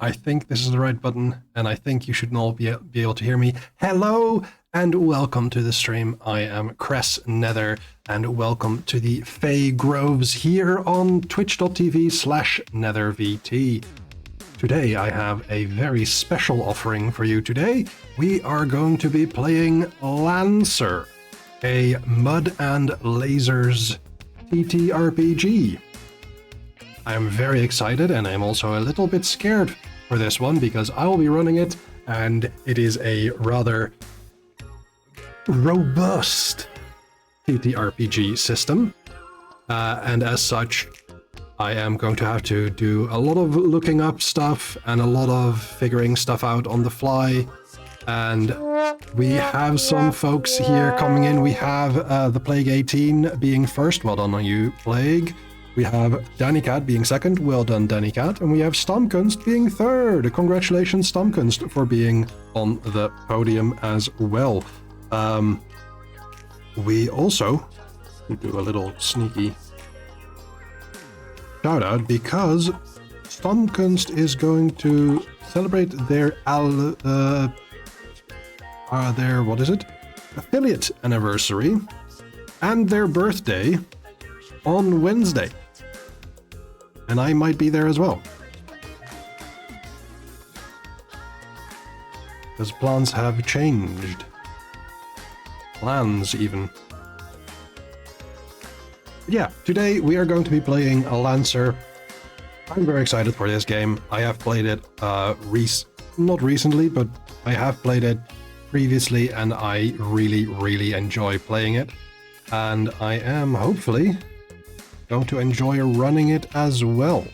I think this is the right button, and I think you should all be able to hear me. Hello, and welcome to the stream. I am Cress Nether, and welcome to the Fey Groves here on twitch.tv/nethervt. Today I have a very special offering for you today. We are going to be playing LANCER, a Mud and Lasers TTRPG. I am very excited, and I'm also a little bit scared for this one because I will be running it, and it is a rather robust TTRPG system, and as such, I am going to have to do a lot of looking up stuff and a lot of figuring stuff out on the fly. And we have some folks here coming in. We have the Plague 18 being first. Well done on you, Plague. We have Danny Cat being second. Well done, Danny Cat. And we have Stamkunst being third. Congratulations, Stamkunst, for being on the podium as well. We also do a little sneaky shout out because Stamkunst is going to celebrate their affiliate anniversary and their birthday on Wednesday. And I might be there as well. Because plans have changed. Plans, even. Yeah, today we are going to be playing a Lancer. I'm very excited for this game. I have played it, not recently, but I have played it previously, and I really, really enjoy playing it. And I am, hopefully, going to enjoy running it as well.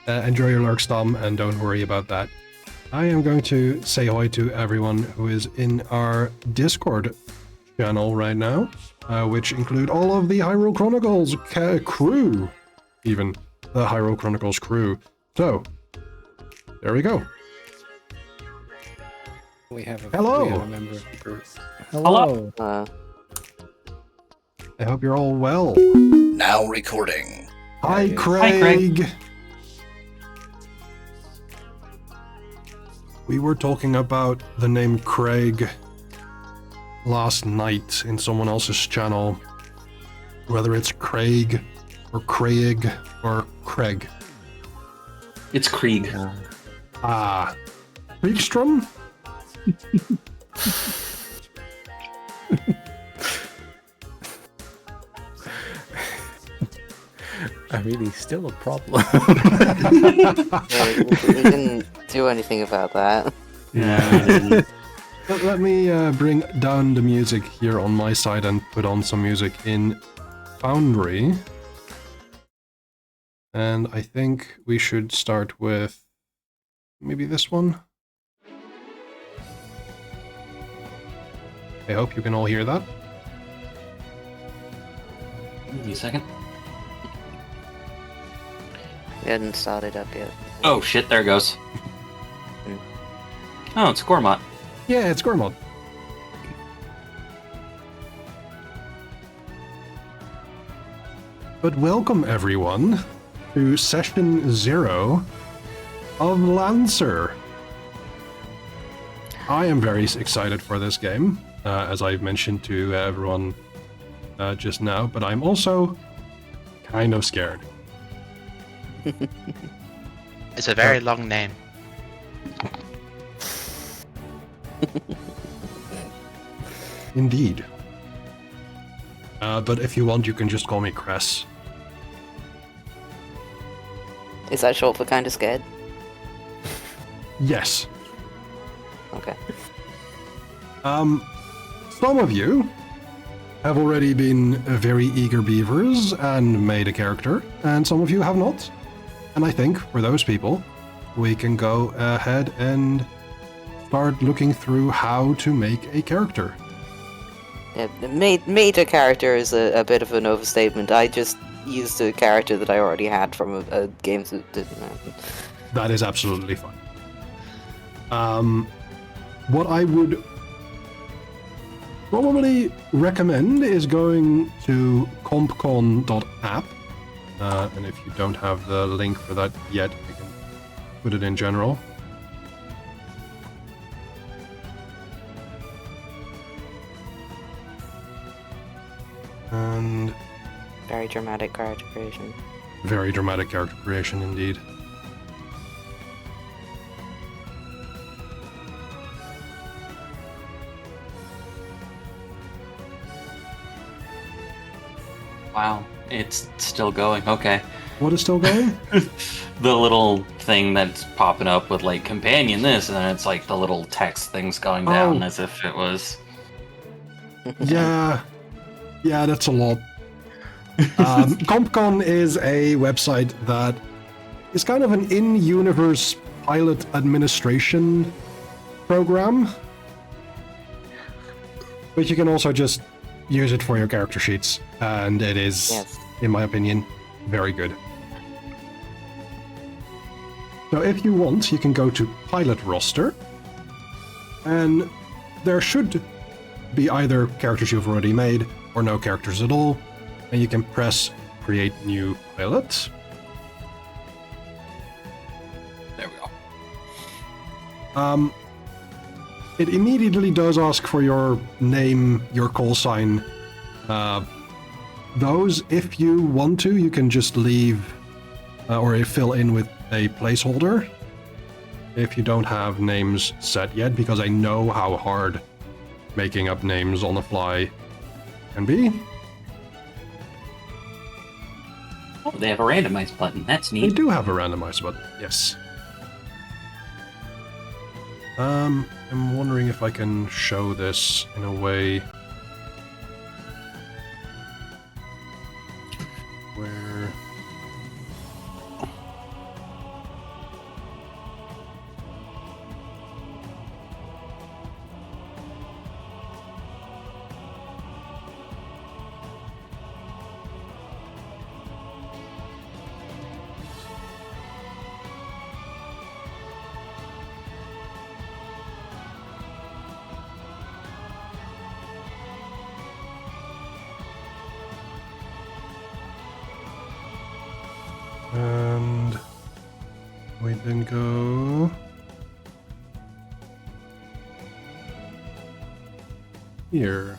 Enjoy your lurk, Stom, and don't worry about that. I am going to say hi to everyone who is in our Discord channel right now, which include all of the Hyrule Chronicles crew, even the Hyrule Chronicles crew. So, there we go. We have a Hello. member of the group. Hello. I hope you're all well. Now recording. Hi, Craig. Hi, Craig. We were talking about the name Craig last night in someone else's channel. Whether it's Craig or Craig or Craig. It's Krieg. Kriegstrom? I really still a problem. We didn't do anything about that. Yeah. Let me bring down the music here on my side and put on some music in Foundry. And I think we should start with maybe this one. I hope you can all hear that. Give me a second. We hadn't started up yet. Oh shit, there it goes. Oh, it's Gormott. Yeah, it's Gormod. But welcome everyone to session 0 of Lancer. I am very excited for this game, as I've mentioned to everyone just now, but I'm also kind of scared. It's a very long name. Indeed. But if you want, you can just call me Cress. Is that short for kinda scared? Yes. Okay. Some of you have already been very eager beavers and made a character, and some of you have not. And I think, for those people, we can go ahead and start looking through how to make a character. Yeah, made a character is a bit of an overstatement. I just used a character that I already had from a game that didn't happen. That is absolutely fine. What I would probably recommend is going to compcon.app, and if you don't have the link for that yet, I can put it in general. And Very dramatic character creation. very dramatic character creation indeed. Wow, it's still going. Okay. What is still going? The little thing that's popping up with like companion this, and then it's like the little text things going down Oh. as if it was. Yeah, that's a lot. CompCon is a website that is kind of an in-universe pilot administration program, but you can also just use it for your character sheets, and it is, Yes. in my opinion, very good. So if you want, you can go to Pilot Roster, and there should be either characters you've already made or no characters at all, and you can press Create New Pilot. There we go. It immediately does ask for your name, your call sign. Those, if you want to, you can just leave or fill in with a placeholder if you don't have names set yet, because I know how hard making up names on the fly can be. Oh, they have a randomized button. That's They neat. do have a randomizer button, yes. I'm wondering if I can show this in a way where... And we then go here.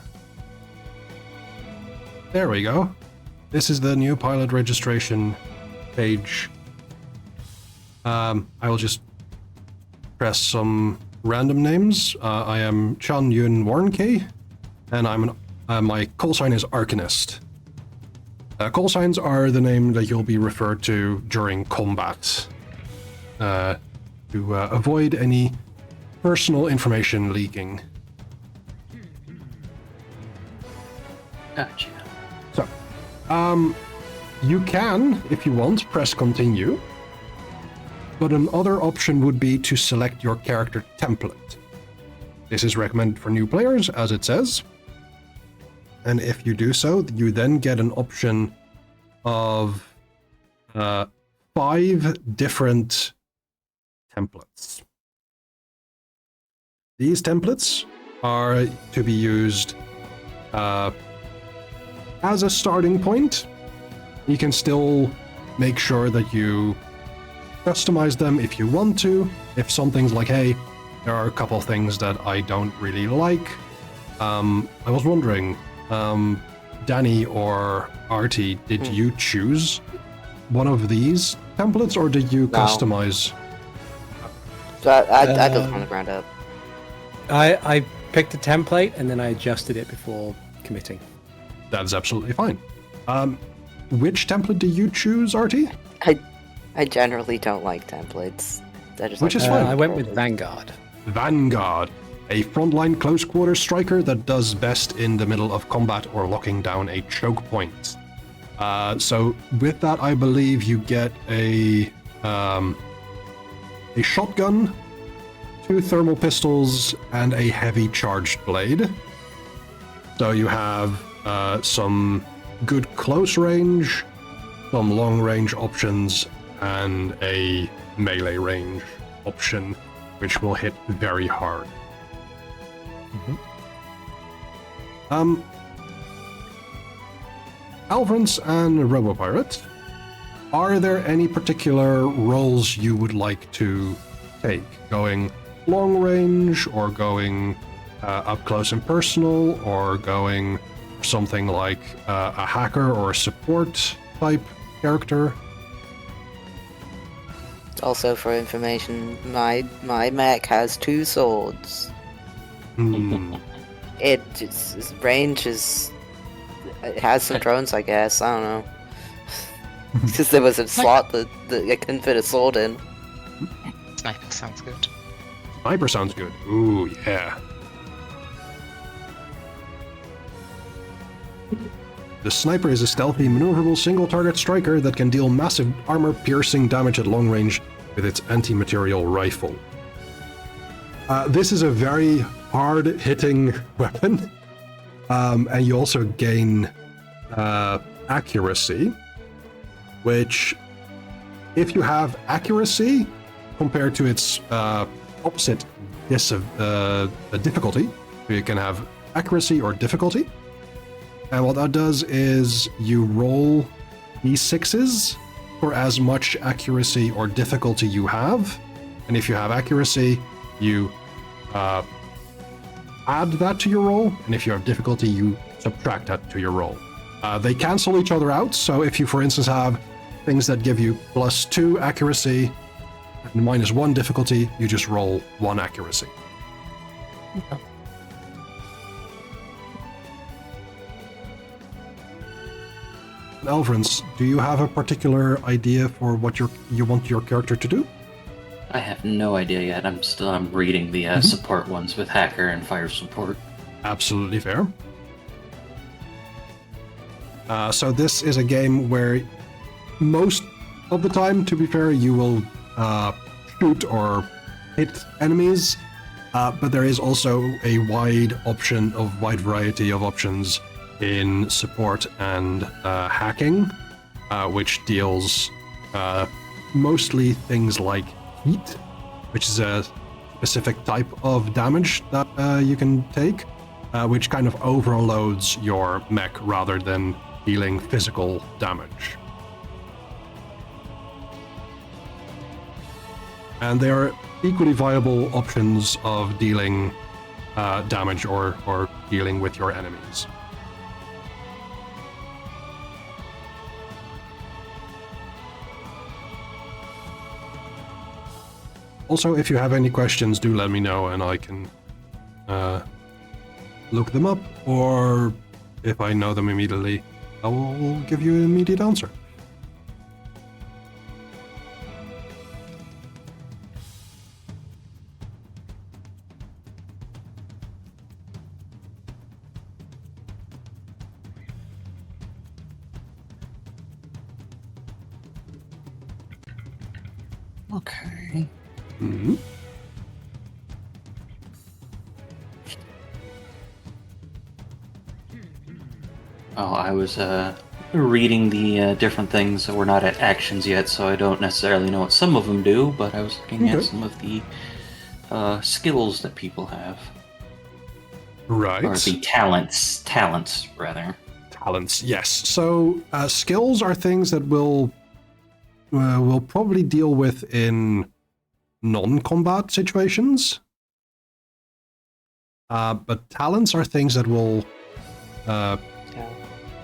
There we go. This is the new pilot registration page. I will just press some random names. I am Chan Yun Warnke, and my call sign is Arcanist. Call signs are the name that you'll be referred to during combat to avoid any personal information leaking. Gotcha. So, you can, if you want, press continue, but another option would be to select your character template. This is recommended for new players, as it says. And if you do so, you then get an option of 5 different templates. These templates are to be used as a starting point. You can still make sure that you customize them if you want to. If something's like, hey, there are a couple things that I don't really like. I was wondering, Danny or Artie, did you choose one of these templates, or did you customize? So I built from the ground up. I picked a template and then I adjusted it before committing. That is absolutely fine. Which template do you choose, Artie? I generally don't like templates. Which is fine. I went with Vanguard. Vanguard, a frontline close quarter striker that does best in the middle of combat or locking down a choke point. So with that, I believe you get a shotgun, 2 thermal pistols, and a heavy charged blade. So you have some good close range, some long range options, and a melee range option, which will hit very hard. Alvrance and Robopirate are there any particular roles you would like to take? Going long range, or going up close and personal, or going something like a hacker or a support type character? Also, for information, my mech has 2 swords. Its range is. It has some drones, I guess. I don't know. Because there was a slot that I couldn't fit a sword in. Sniper sounds good. Sniper sounds good. Ooh, yeah. The sniper is a stealthy, maneuverable single-target striker that can deal massive armor-piercing damage at long range with its anti-material rifle. This is a very hard-hitting weapon, and you also gain accuracy, which, if you have accuracy compared to its opposite difficulty, you can have accuracy or difficulty. And what that does is you roll d6s for as much accuracy or difficulty you have. And if you have accuracy, you add that to your roll. And if you have difficulty, you subtract that to your roll. They cancel each other out. So if you, for instance, have things that give you +2 accuracy and -1 difficulty, you just roll 1 accuracy. Okay. Elvrins, do you have a particular idea for what you want your character to do? I have no idea yet. I'm reading the support ones with hacker and fire support. Absolutely fair. So this is a game where most of the time, to be fair, you will shoot or hit enemies, but there is also a wide variety of options in support and hacking, which deals mostly things like heat, which is a specific type of damage that you can take, which kind of overloads your mech rather than dealing physical damage. And there are equally viable options of dealing damage or dealing with your enemies. Also, if you have any questions, do let me know and I can look them up, or if I know them immediately, I will give you an immediate answer. Okay. Mm-hmm. Oh, I was reading the different things. We're not at actions yet, so I don't necessarily know what some of them do, but I was looking at some of the skills that people have. Right. Or the talents rather. Talents, yes. So skills are things that we'll probably deal with in non-combat situations. But talents are things that will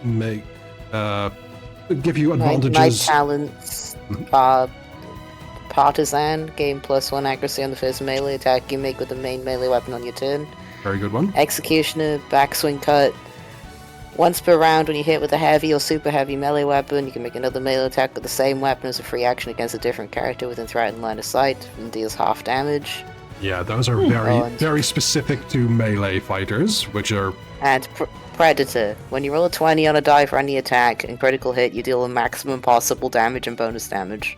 make give you advantages. My talents are partisan, gain +1 accuracy on the first melee attack you make with the main melee weapon on your turn. Very good one. Executioner, backswing cut. Once per round, when you hit with a heavy or super heavy melee weapon, you can make another melee attack with the same weapon as a free action against a different character within threatened line of sight, and deals half damage. Yeah, those are very specific to melee fighters, which are... And Predator. When you roll a 20 on a die for any attack and critical hit, you deal a maximum possible damage and bonus damage.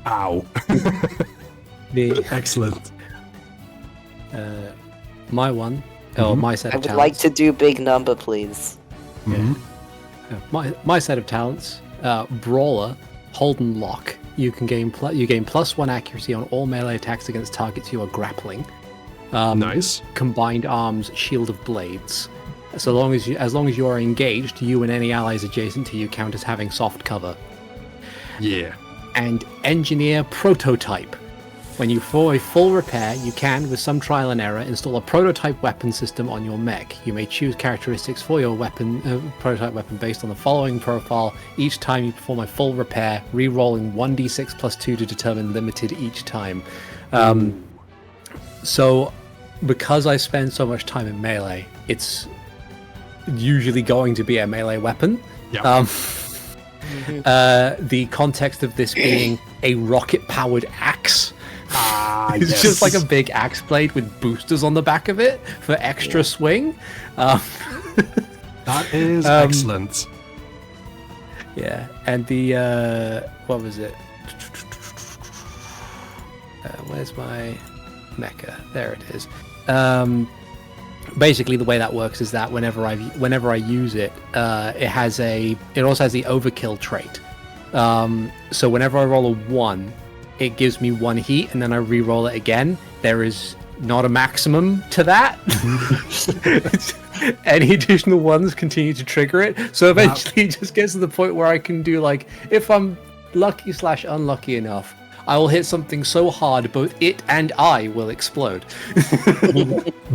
Ow. Excellent. My one, or my set I of would talents. like to do big number, please. My set of talents, Brawler, Hold and Lock. You gain +1 accuracy on all melee attacks against targets you are grappling. Nice. Combined Arms, Shield of Blades. So as long as you are engaged, you and any allies adjacent to you count as having soft cover. Yeah. And engineer prototype. When you for a full repair, you can, with some trial and error, install a prototype weapon system on your mech. You may choose characteristics for your weapon, prototype weapon based on the following profile. Each time you perform a full repair, re-rolling 1d6 plus 2 to determine limited each time. So, because I spend so much time in melee, it's usually going to be a melee weapon. Yeah. The context of this being a rocket-powered axe. It's yes. just like a big axe blade with boosters on the back of it for extra swing. That is excellent. Yeah, and the what was it? Where's my mecha? There it is. Basically, the way that works is that whenever I use it, it also has the overkill trait. So whenever I roll a 1, it gives me 1 heat, and then I re-roll it again. There is not a maximum to that. Any additional ones continue to trigger it. So eventually it just gets to the point where I can do, like, if I'm lucky/unlucky enough, I will hit something so hard both it and I will explode.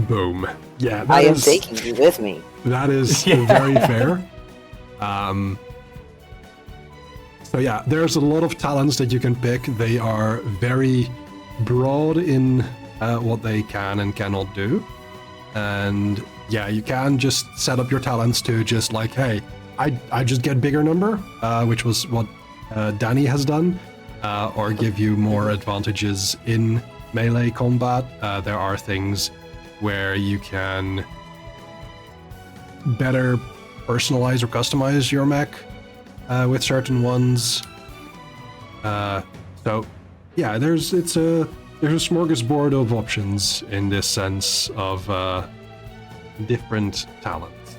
Boom. Yeah, I am taking you with me. That is very fair. So yeah, there's a lot of talents that you can pick. They are very broad in what they can and cannot do. And yeah, you can just set up your talents to just like, hey, I just get bigger number, which was what Danny has done, or give you more advantages in melee combat. There are things where you can better personalize or customize your mech with certain ones. So yeah, there's a smorgasbord of options in this sense of different talents.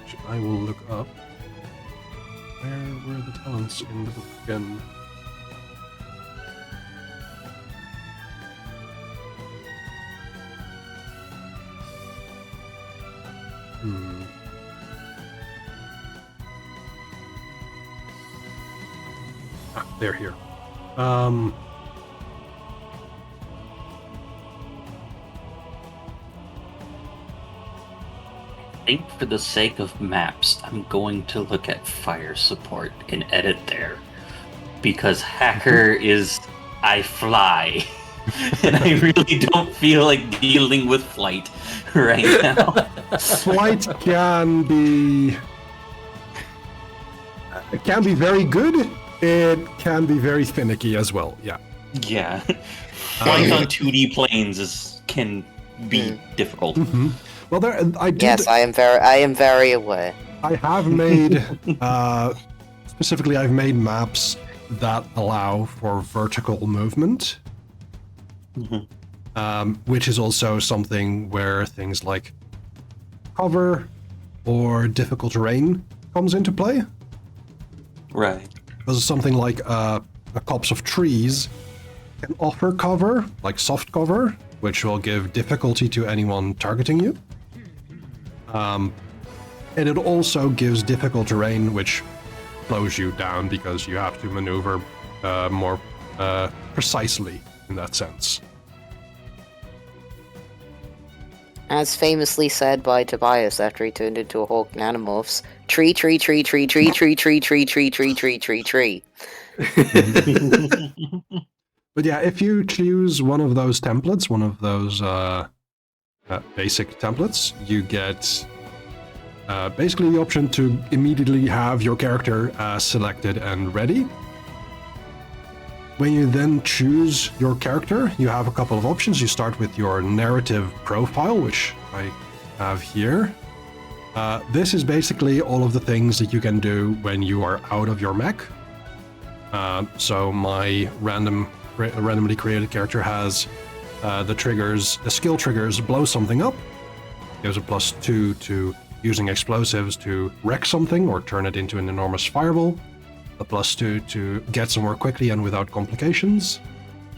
Which I will look up. Where were the talents in the book again? They're here. I think for the sake of maps, I'm going to look at fire support and edit there. Because hacker is I fly. And I really don't feel like dealing with flight right now. Flight can be very good. It can be very finicky as well. Yeah. Yeah. Flying on 2D planes can be difficult. Mm-hmm. Well, Yes, I am very aware. I have made specifically. I've made maps that allow for vertical movement, which is also something where things like cover or difficult terrain comes into play. Right. Because something like a copse of trees can offer cover, like soft cover, which will give difficulty to anyone targeting you. And it also gives difficult terrain, which slows you down because you have to maneuver more precisely in that sense. As famously said by Tobias after he turned into a Hulk Nanomorphs, tree, tree, tree, tree, tree, tree, tree, tree, tree, tree, tree, tree, tree. But yeah, if you choose one of those templates, one of those basic templates, you get basically the option to immediately have your character selected and ready. When you then choose your character, you have a couple of options. You start with your narrative profile, which I have here. This is basically all of the things that you can do when you are out of your mech. So my randomly created character has the skill triggers blow something up. Gives a +2 to using explosives to wreck something or turn it into an enormous fireball. A +2 to get somewhere quickly and without complications.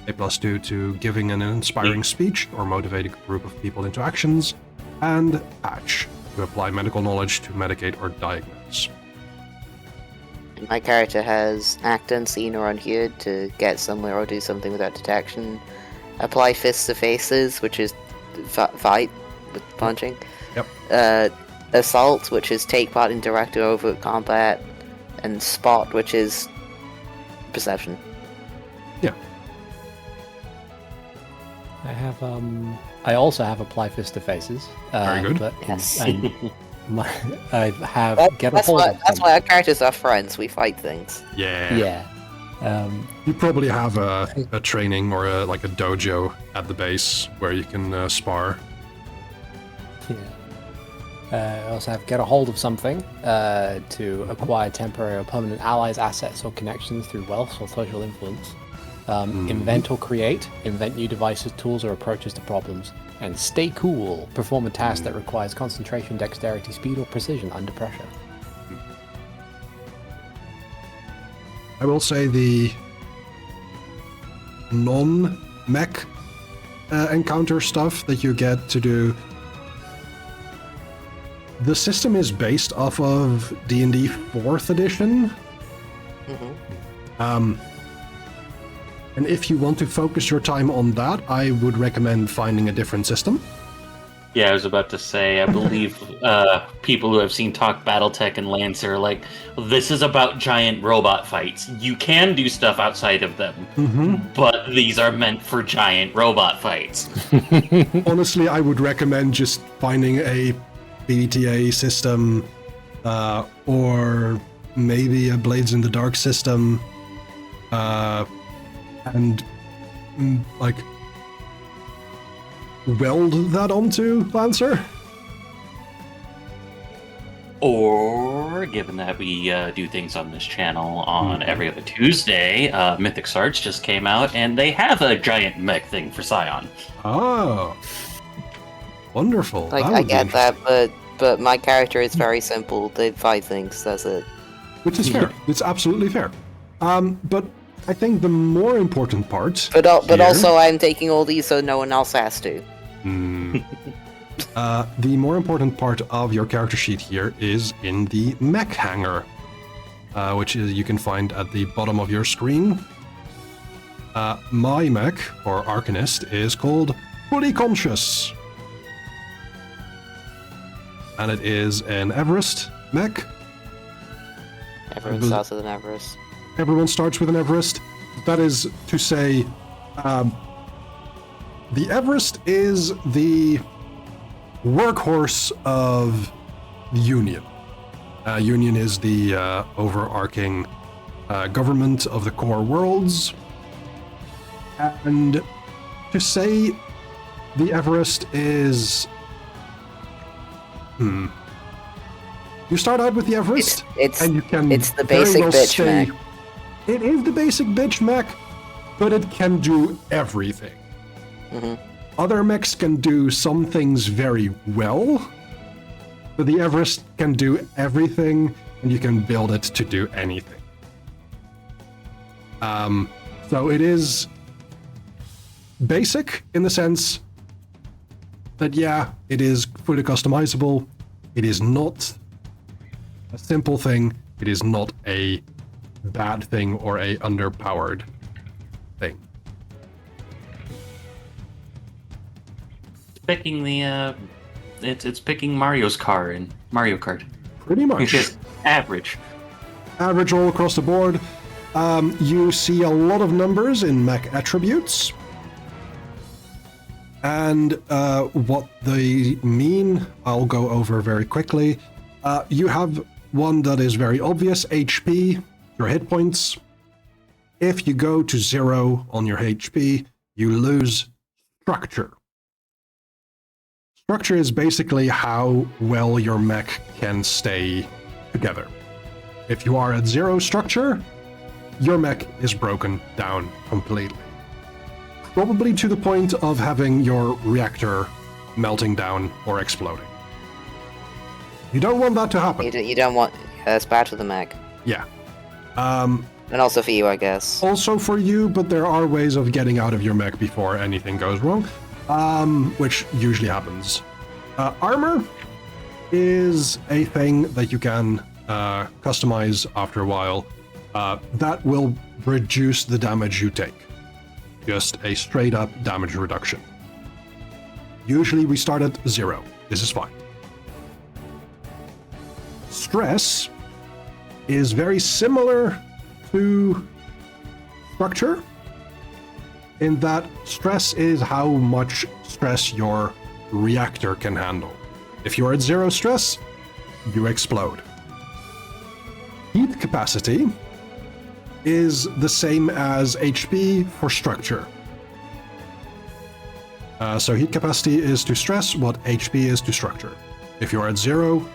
A +2 to giving an inspiring speech or motivating a group of people into actions. And patch, to apply medical knowledge to medicate or diagnose. My character has act unseen or unheard to get somewhere or do something without detection. Apply fists to faces, which is fight with punching. Yep. Assault, which is take part in direct or overt combat. And spot, which is perception. Yeah. I also have apply fist to faces. Very good. But, Yes. I have get a That's hold why, of that's why our characters are friends. We fight things. Yeah. Yeah. You probably have a training or a dojo at the base where you can spar. Yeah. I also have get a hold of something to acquire temporary or permanent allies, assets, or connections through wealth or social influence. Invent or create. Invent new devices, tools, or approaches to problems. And stay cool. Perform a task that requires concentration, dexterity, speed, or precision under pressure. I will say the non-mech encounter stuff that you get to do. The system is based off of D&D 4th edition. And if you want to focus your time on that, I would recommend finding a different system. Yeah, I was about to say, I believe people who have seen Talk Battletech and Lancer are like, this is about giant robot fights. You can do stuff outside of them, but these are meant for giant robot fights. Honestly, I would recommend just finding a BTA system or maybe a Blades in the Dark system and weld that onto Lancer. Or, given that we do things on this channel on every other Tuesday, Mythic Sarge just came out, and they have a giant mech thing for Scion. Oh, wonderful. Like, That I would be get that, interesting. but my character is very simple. They fight things, that's it. Which is fair. It's absolutely fair. But I think the more important part But here- also, I'm taking all these so no one else has to. The more important part of your character sheet here is in the mech hanger, which is you can find at the bottom of your screen. My mech, or Arcanist, is called Fully Conscious. And it is an Everest mech. Everyone starts with an Everest. Everyone starts with an Everest. That is to say, the Everest is the workhorse of the Union. Union is the overarching government of the core worlds. And to say the Everest is... You start out with the Everest, and you can it's the very basic well bitch say, mech. It is the basic bitch mech, but it can do everything. Other mechs can do some things very well, but the Everest can do everything, and you can build it to do anything. So it is basic in the sense that, yeah, it is fully customizable. It is not a simple thing. It is not a bad thing or a underpowered thing. Picking the it's picking Mario's car in Mario Kart. Pretty much. It's just average. Average all across the board. You see a lot of numbers in mech attributes. And what they mean, I'll go over very quickly. You have one that is very obvious, HP, your hit points. If you go to 0 on your HP, you lose structure. Structure is basically how well your mech can stay together. If you are at 0 structure, your mech is broken down completely. Probably to the point of having your reactor melting down or exploding. You don't want that to happen. You don't want... that's bad for the mech. Yeah. And also for you, I guess. Also for you, but there are ways of getting out of your mech before anything goes wrong, which usually happens. Armor. is a thing that you can customize after a while. That will reduce the damage you take. Just a straight up damage reduction. Usually we start at 0. This is fine. Stress is very similar to structure in that stress is how much stress your reactor can handle. If you're at 0 stress, you explode. Heat capacity is the same as HP for structure. So heat capacity is to stress what HP is to structure. If you're at 0,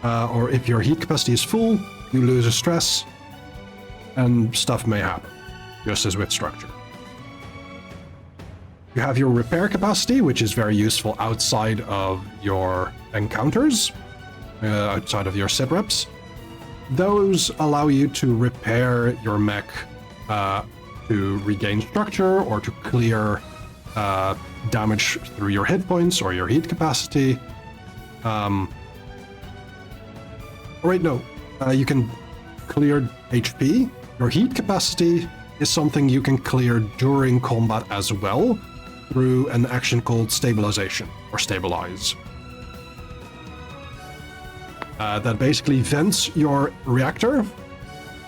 or if your heat capacity is full, you lose a stress, and stuff may happen, just as with structure. You have your repair capacity, which is very useful outside of your encounters, outside of your sit reps. Those allow you to repair your mech to regain structure or to clear damage through your hit points or your heat capacity. You can clear HP. Your heat capacity is something you can clear during combat as well through an action called stabilization or stabilize. That basically vents your reactor,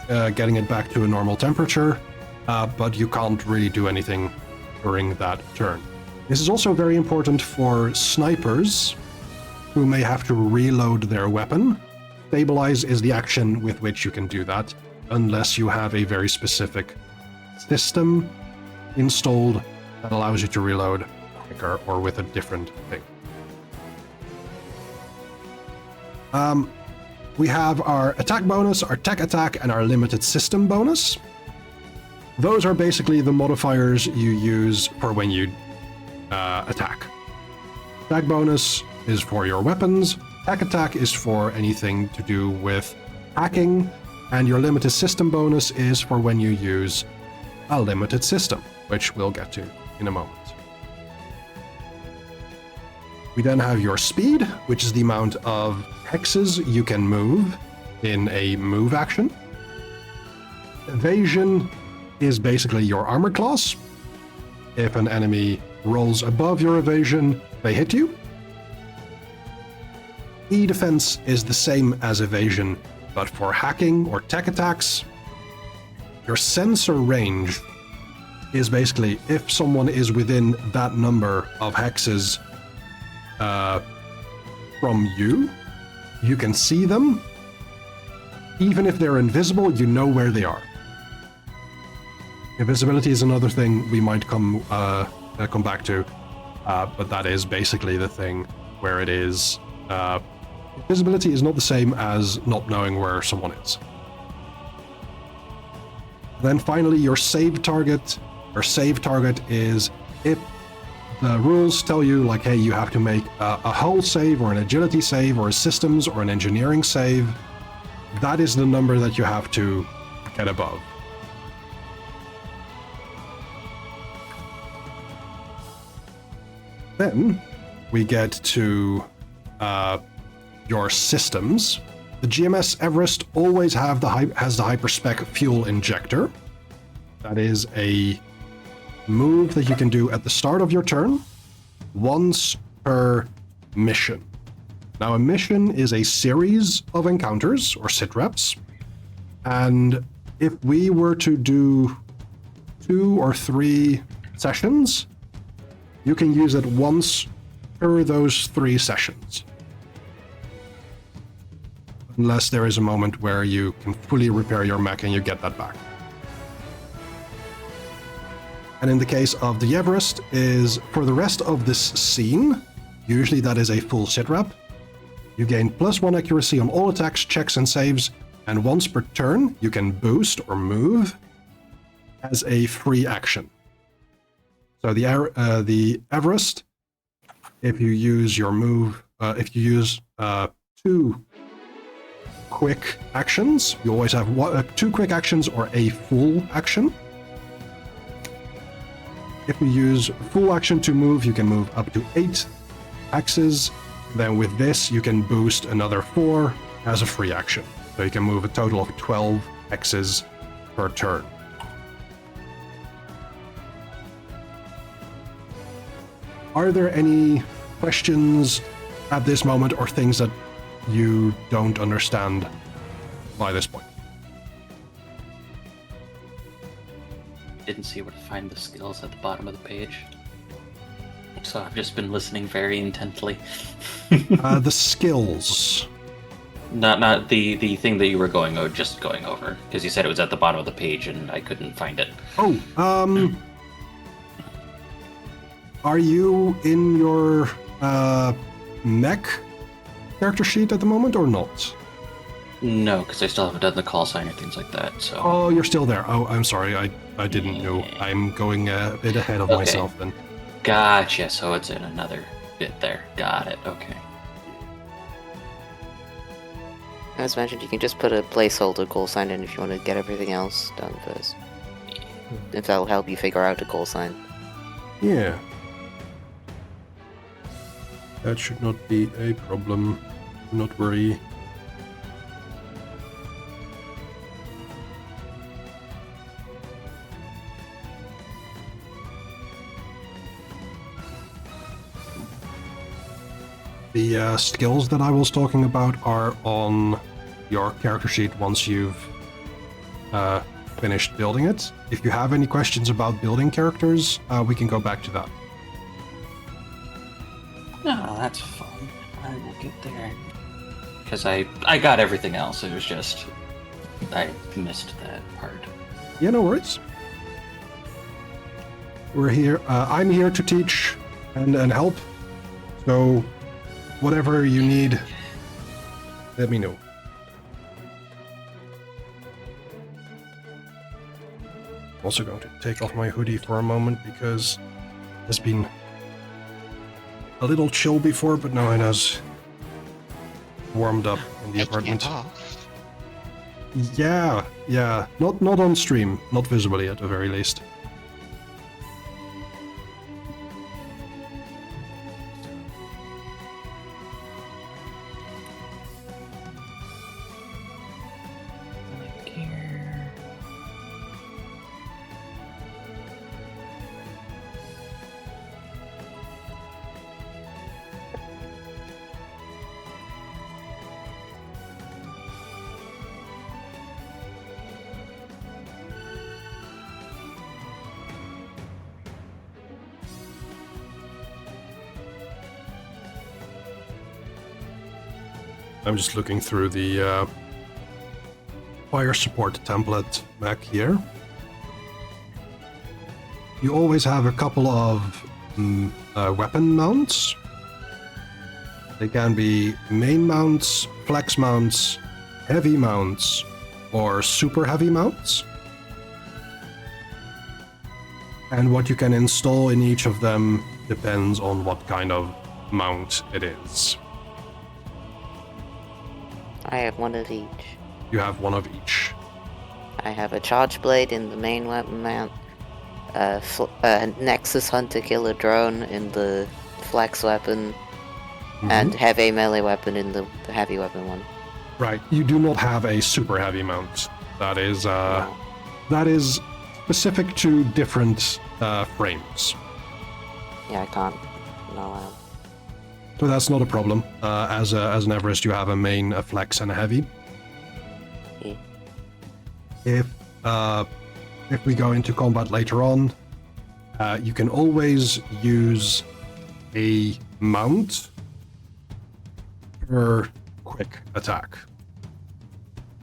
getting it back to a normal temperature, but you can't really do anything during that turn. This is also very important for snipers who may have to reload their weapon. Stabilize is the action with which you can do that, unless you have a very specific system installed that allows you to reload quicker or with a different thing. We have our attack bonus, our tech attack, and our limited system bonus. Those are basically the modifiers you use for when you attack. Attack bonus is for your weapons, tech attack is for anything to do with hacking, and your limited system bonus is for when you use a limited system, which we'll get to in a moment. We then have your speed, which is the amount of hexes you can move in a move action. Evasion is basically your armor class. If an enemy rolls above your evasion, they hit you. E-defense is the same as evasion, but for hacking or tech attacks. Your sensor range is basically if someone is within that number of hexes from you, you can see them. Even if they're invisible, you know where they are. Invisibility is another thing we might come back to, but that is basically the thing where it is. Invisibility is not the same as not knowing where someone is. Then finally, your save target. Your save target is if the rules tell you, like, hey, you have to make a hull save or an agility save or a systems or an engineering save. That is the number that you have to get above. Then we get to your systems. The GMS Everest always has the hyperspec fuel injector. That is a move that you can do at the start of your turn, once per mission. Now, a mission is a series of encounters or sit reps, and if we were to do 2 or 3 sessions, you can use it once per those 3 sessions. Unless there is a moment where you can fully repair your mech and you get that back. And in the case of the Everest is for the rest of this scene, usually that is a full sit rep, you gain +1 accuracy on all attacks, checks, and saves, and once per turn you can boost or move as a free action. So the Everest, if you use your move, if you use 2 quick actions, you always have 2 quick actions or a full action. If you use full action to move, you can move up to 8 axes. Then with this, you can boost another 4 as a free action. So you can move a total of 12 hexes per turn. Are there any questions at this moment or things that you don't understand by this point? Didn't see where to find the skills at the bottom of the page. So I've just been listening very intently. The skills. Not the thing that you were going over, because you said it was at the bottom of the page and I couldn't find it. Oh, are you in your mech character sheet at the moment or not? No, because I still haven't done the call sign or things like that. So. Oh, you're still there. Oh, I'm sorry. I didn't know. I'm going a bit ahead of myself then. Gotcha. So it's in another bit there. Got it. Okay. As mentioned, you can just put a placeholder call sign in if you want to get everything else done first. If that'll help you figure out a call sign. Yeah. That should not be a problem. Do not worry. The skills that I was talking about are on your character sheet once you've finished building it. If you have any questions about building characters, we can go back to that. No, that's fine. I will get there. Because I got everything else. It was just I missed that part. Yeah, no worries. We're here. I'm here to teach and help. So, whatever you need, let me know. I'm also going to take off my hoodie for a moment because it's been a little chill before, but now it has warmed up in the apartment. Yeah. Not on stream, not visibly at the very least. I'm just looking through the fire support template back here. You always have a couple of weapon mounts. They can be main mounts, flex mounts, heavy mounts, or super heavy mounts. And what you can install in each of them depends on what kind of mount it is. I have one of each. You have one of each. I have a charge blade in the main weapon mount, Nexus Hunter Killer Drone in the flex weapon, and heavy melee weapon in the heavy weapon one. Right. You do not have a super heavy mount. That is No. that is specific to different frames. Yeah, I can't. No, So that's not a problem. As an Everest, you have a main, a flex, and a heavy. Yeah. If we go into combat later on, you can always use a mount per quick attack.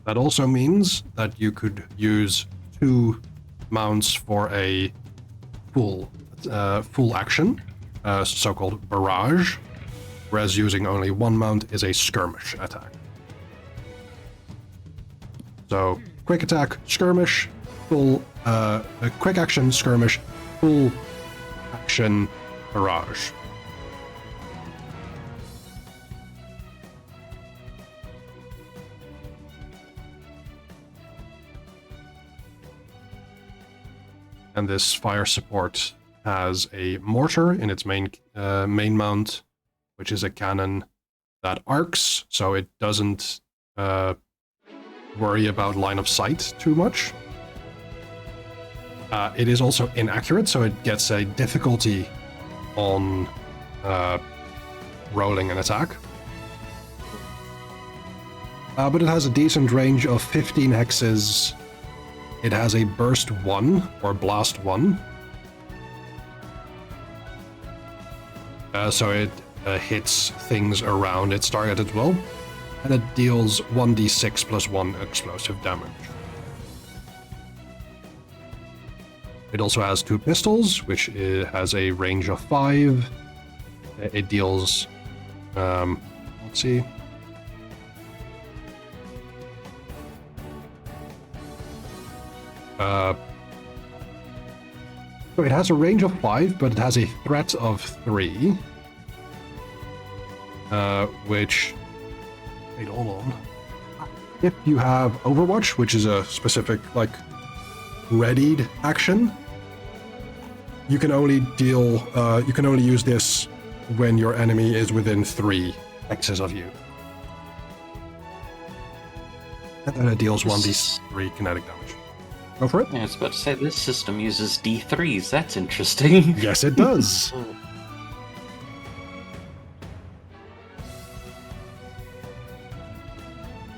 That also means that you could use 2 mounts for a full action, so-called barrage, whereas using only 1 mount is a skirmish attack. So, quick attack, skirmish, quick action, skirmish, full action, barrage. And this fire support has a mortar in its main mount, which is a cannon that arcs, so it doesn't worry about line of sight too much. It is also inaccurate, so it gets a difficulty on rolling an attack. But it has a decent range of 15 hexes. It has a burst 1 or blast 1. So it hits things around its target as well. And it deals 1d6 plus 1 explosive damage. It also has 2 pistols, which has a range of 5. It deals, let's see. So it has a range of 5, but it has a threat of 3. Which... Wait, hold on. If you have Overwatch, which is a specific, like, readied action, you can only deal, you can only use this when your enemy is within 3 hexes of you. And then it deals 1d3 kinetic damage. Go for it. Yeah, I was about to say, this system uses D3s. That's interesting. Yes, it does.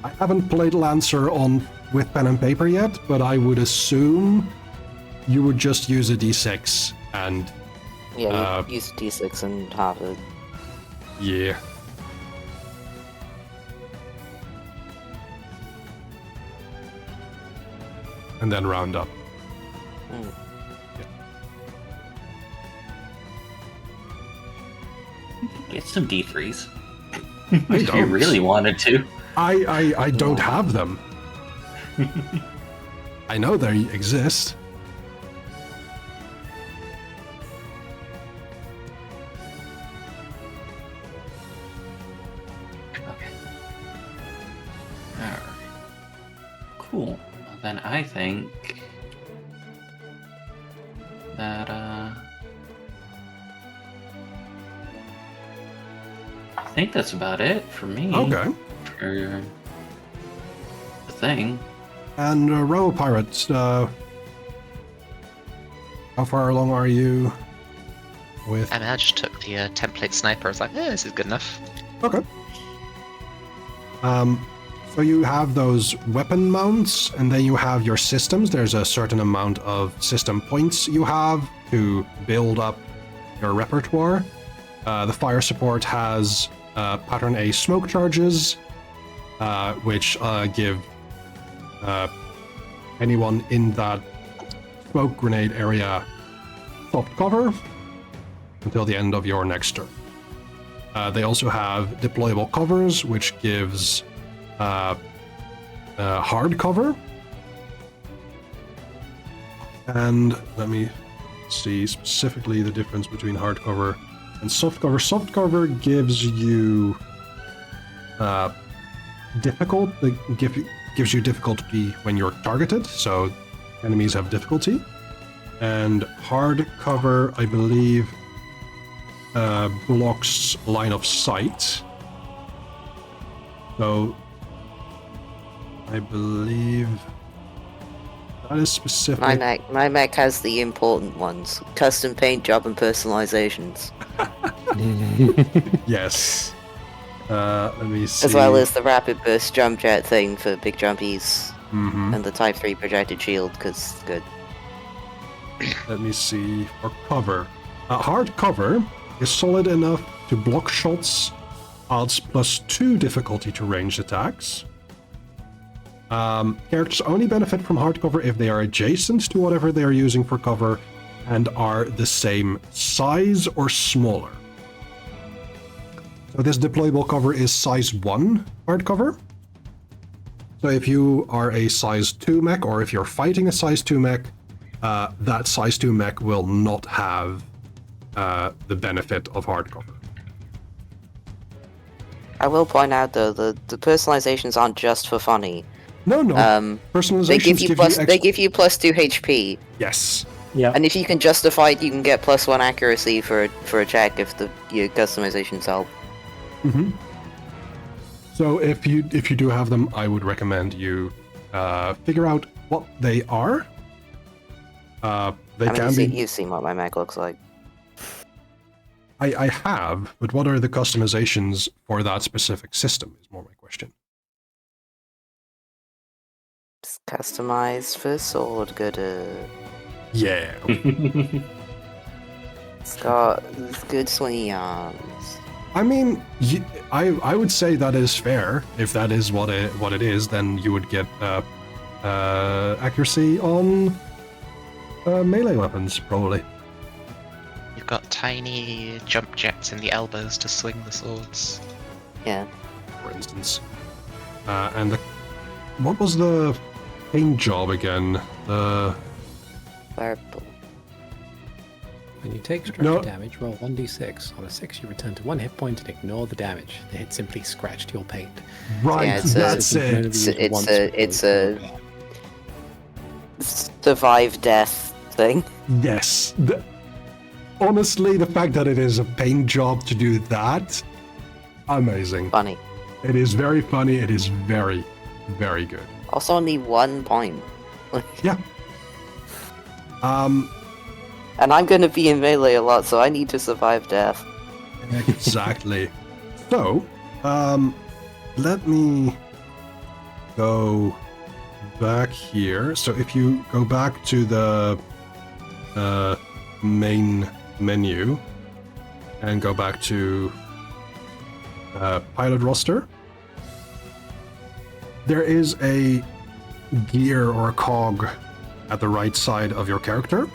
I haven't played Lancer on with pen and paper yet, but I would assume you would just use a d6 and... Yeah, you use d6 and half it. Yeah. And then round up. Get some D3s. I If you really wanted to. I don't have them. I know they exist. Okay. Alright. Cool. Well, then I think that I think that's about it for me. Okay. For the thing. And Robo Pirates, how far along are you with... I mean, I just took the template sniper. I was like, yeah, this is good enough. Okay. So you have those weapon mounts, and then you have your systems. There's a certain amount of system points you have to build up your repertoire. The fire support has pattern A smoke charges, which give anyone in that smoke grenade area soft cover until the end of your next turn. They also have deployable covers, which gives hard cover. And let me see specifically the difference between hard cover and soft cover. Soft cover gives you gives you difficulty when you're targeted, so enemies have difficulty. And hard cover, I believe, blocks line of sight. So I believe that is specific. My mech has the important ones: custom paint job and personalizations, Yes. Let me see. as well as the rapid burst jump jet thing for big jumpies, Mhm. and the Type 3 projected shield, because good. Let me see for cover. Hard cover is solid enough to block shots, adds +2 difficulty to ranged attacks. Characters only benefit from hard cover if they are adjacent to whatever they are using for cover and are the same size or smaller. So this deployable cover is size 1 hard cover. So if you are a size 2 mech, or if you're fighting a size 2 mech, that size 2 mech will not have the benefit of hard cover. I will point out though, the personalizations aren't just for funny. No. Personalizations They give you +2 HP, Yes. Yeah. and if you can justify it, you can get +1 accuracy for a check if your customizations help. Mm-hmm. So if you do have them, I would recommend you figure out what they are. They can be. You've seen what my mech looks like. I have, but what are the customizations for that specific system? Is more my question. It's customized for sword gooder. Yeah. It's got good swingy arms. I mean, I would say that is fair. If that is what it is, then you would get accuracy on melee weapons, probably. You've got tiny jump jets in the elbows to swing the swords. Yeah. For instance. And what was the paint job again? The Purple. When you take structure damage, roll 1d6. On a 6, you return to 1 hit point and ignore the damage. The hit simply scratched your paint. right, Yeah, that's it. It's a survive death thing. Yes. Honestly, the fact that it is a paint job to do that, amazing. Funny. It is very funny. It is very, very good. Also only 1 point. Yeah. And I'm gonna be in melee a lot, so I need to survive death. Exactly. So, let me go back here. So if you go back to the main menu and go back to pilot roster, there is a gear or a cog at the right side of your character.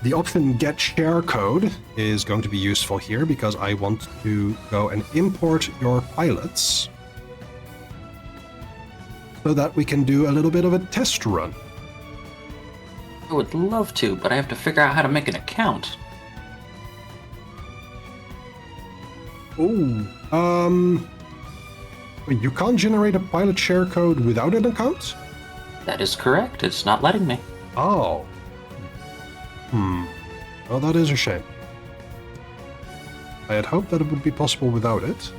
The option get share code is going to be useful here because I want to go and import your pilots so that we can do a little bit of a test run. I would love to, but I have to figure out how to make an account. Oh, wait, you can't generate a pilot share code without an account? That is correct. It's not letting me. Oh. Well, that is a shame. I had hoped that it would be possible without it.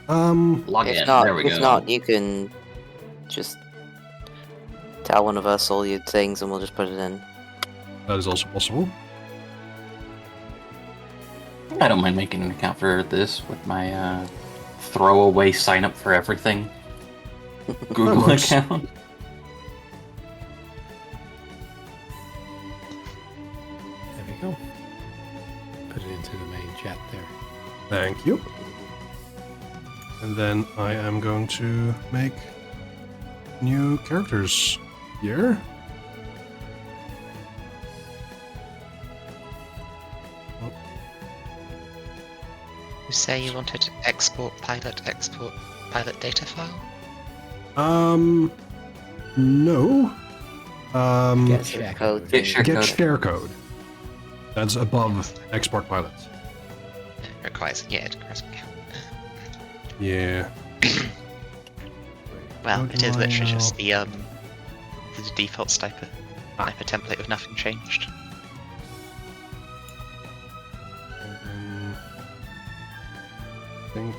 Log in. If not, There we go. if not, you can just tell one of us all your things and we'll just put it in. That is also possible. I don't mind making an account for this with my throwaway sign up for everything Google works. account. There we go. Put it into the main chat there. Thank you. And then I am going to make new characters here. You say you wanted to export pilot data file? No. Get share code. Get share Get code. share code. That's above export pilots. It requires, yeah, it requires an account. Yeah. Well, How it do is I literally now- just the default sniper template with nothing changed. And then I think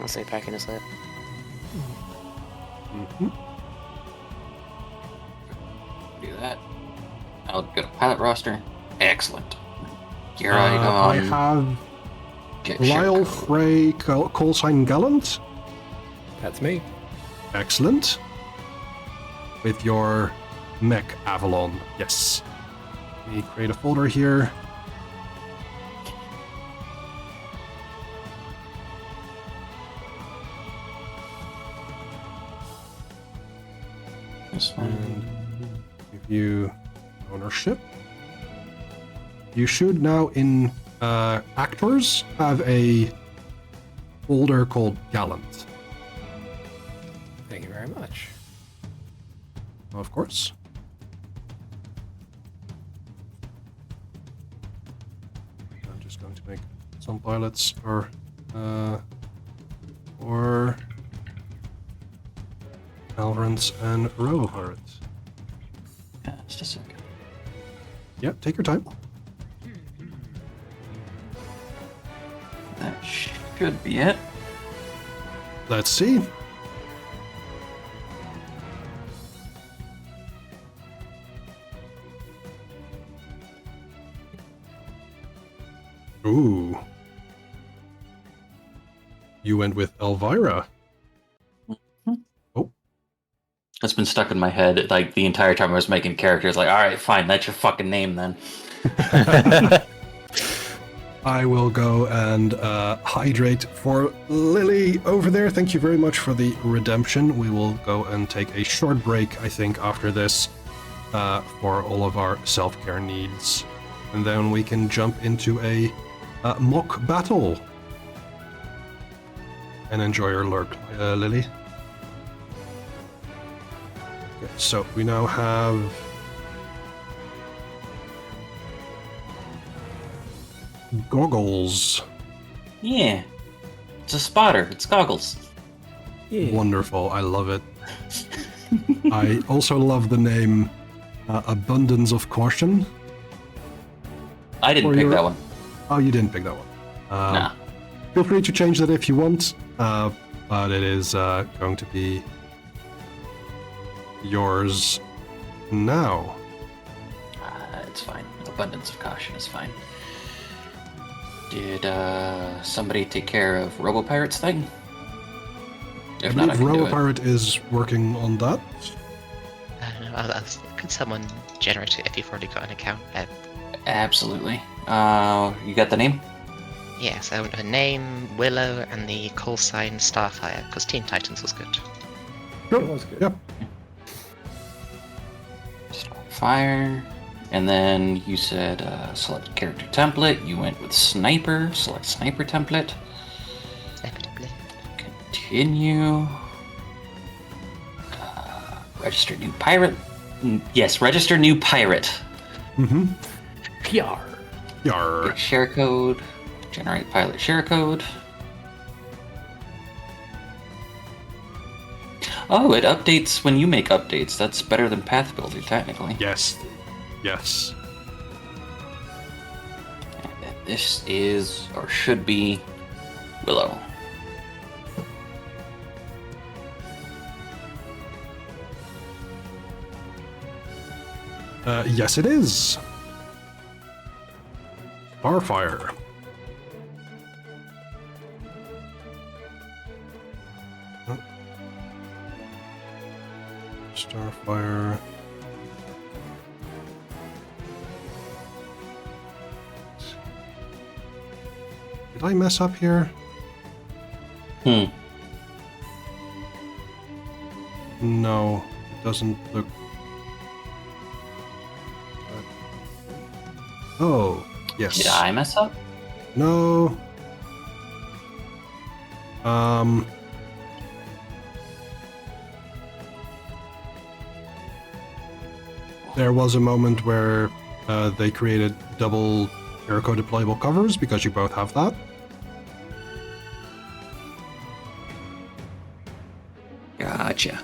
I'll say packing a slip. Do that. I'll go to pilot roster. Excellent. Here I I go. have Get share Lyle code. Frey call sign Gallant. That's me. Excellent. With your mech Avalon. Yes. Let me create a folder here. This one. And give you ownership. You should now in actors have a folder called Gallant. Thank you very much. Of course. I'm just going to make some pilots or Alvarans and Robo-Pirates. Yeah, just a second. Yep, take your time. That should be it. Let's see. Ooh. You went with Elvira. Oh. It's been stuck in my head like the entire time I was making characters. Like, all right, fine, that's your fucking name then. I will go and hydrate for Lily over there. Thank you very much for the redemption. We will go and take a short break, I think, after this for all of our self-care needs. And then we can jump into a mock battle. And enjoy your lurk, Lily. Okay, so we now have... goggles. Yeah. It's a spotter. It's goggles. Yeah. Wonderful, I love it. I also love the name Abundance of Caution. I didn't Or pick you're- that one. Oh, you didn't pick that one. Nah. Feel free to change that if you want, but it is going to be yours now. It's fine. Abundance of caution is fine. Did somebody take care of Robo-Pirate's thing? If I not, I believe can do it. RoboPirate is working on that. Could someone generate it if you've already got an account? Absolutely. You got the name? Yes, I want her name, Willow, and the call sign Starfire, because Teen Titans was good. Sure. It was good. Yep. Fire. And then you said select character template. You went with sniper. Select sniper template. Inevitably. Continue. Register new pirate. Yes, register new pirate. Mm-hmm. PR. Yar. Get share code. Generate pilot share code. Oh, it updates when you make updates. That's better than Path Builder, technically. Yes. Yes. And this is, or should be, Willow. Yes, it is. Starfire. Starfire. Did I mess up here? No, it doesn't look... Oh, yes. Did I mess up? No. There was a moment where they created double Jericho deployable covers because you both have that. Gotcha.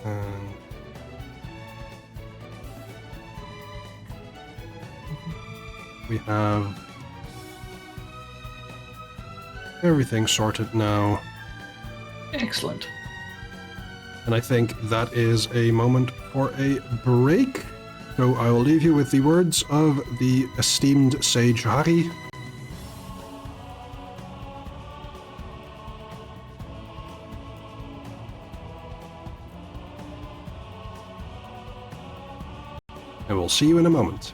And we have everything sorted now. Excellent. And I think that is a moment for a break. So I will leave you with the words of the esteemed sage Hari. And we'll see you in a moment.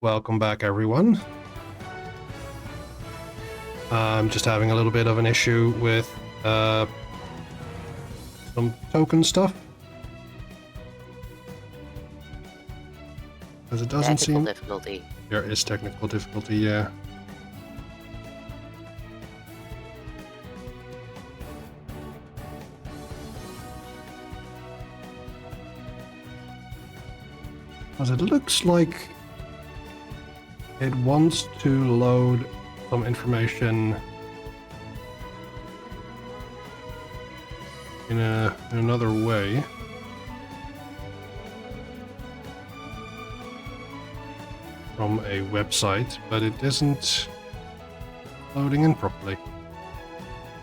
Welcome back, everyone. I'm just having a little bit of an issue with some token stuff. Because it doesn't Technical seem... difficulty. There is technical difficulty, yeah. Because it looks like it wants to load some information in another way. From a website, but it isn't loading in properly.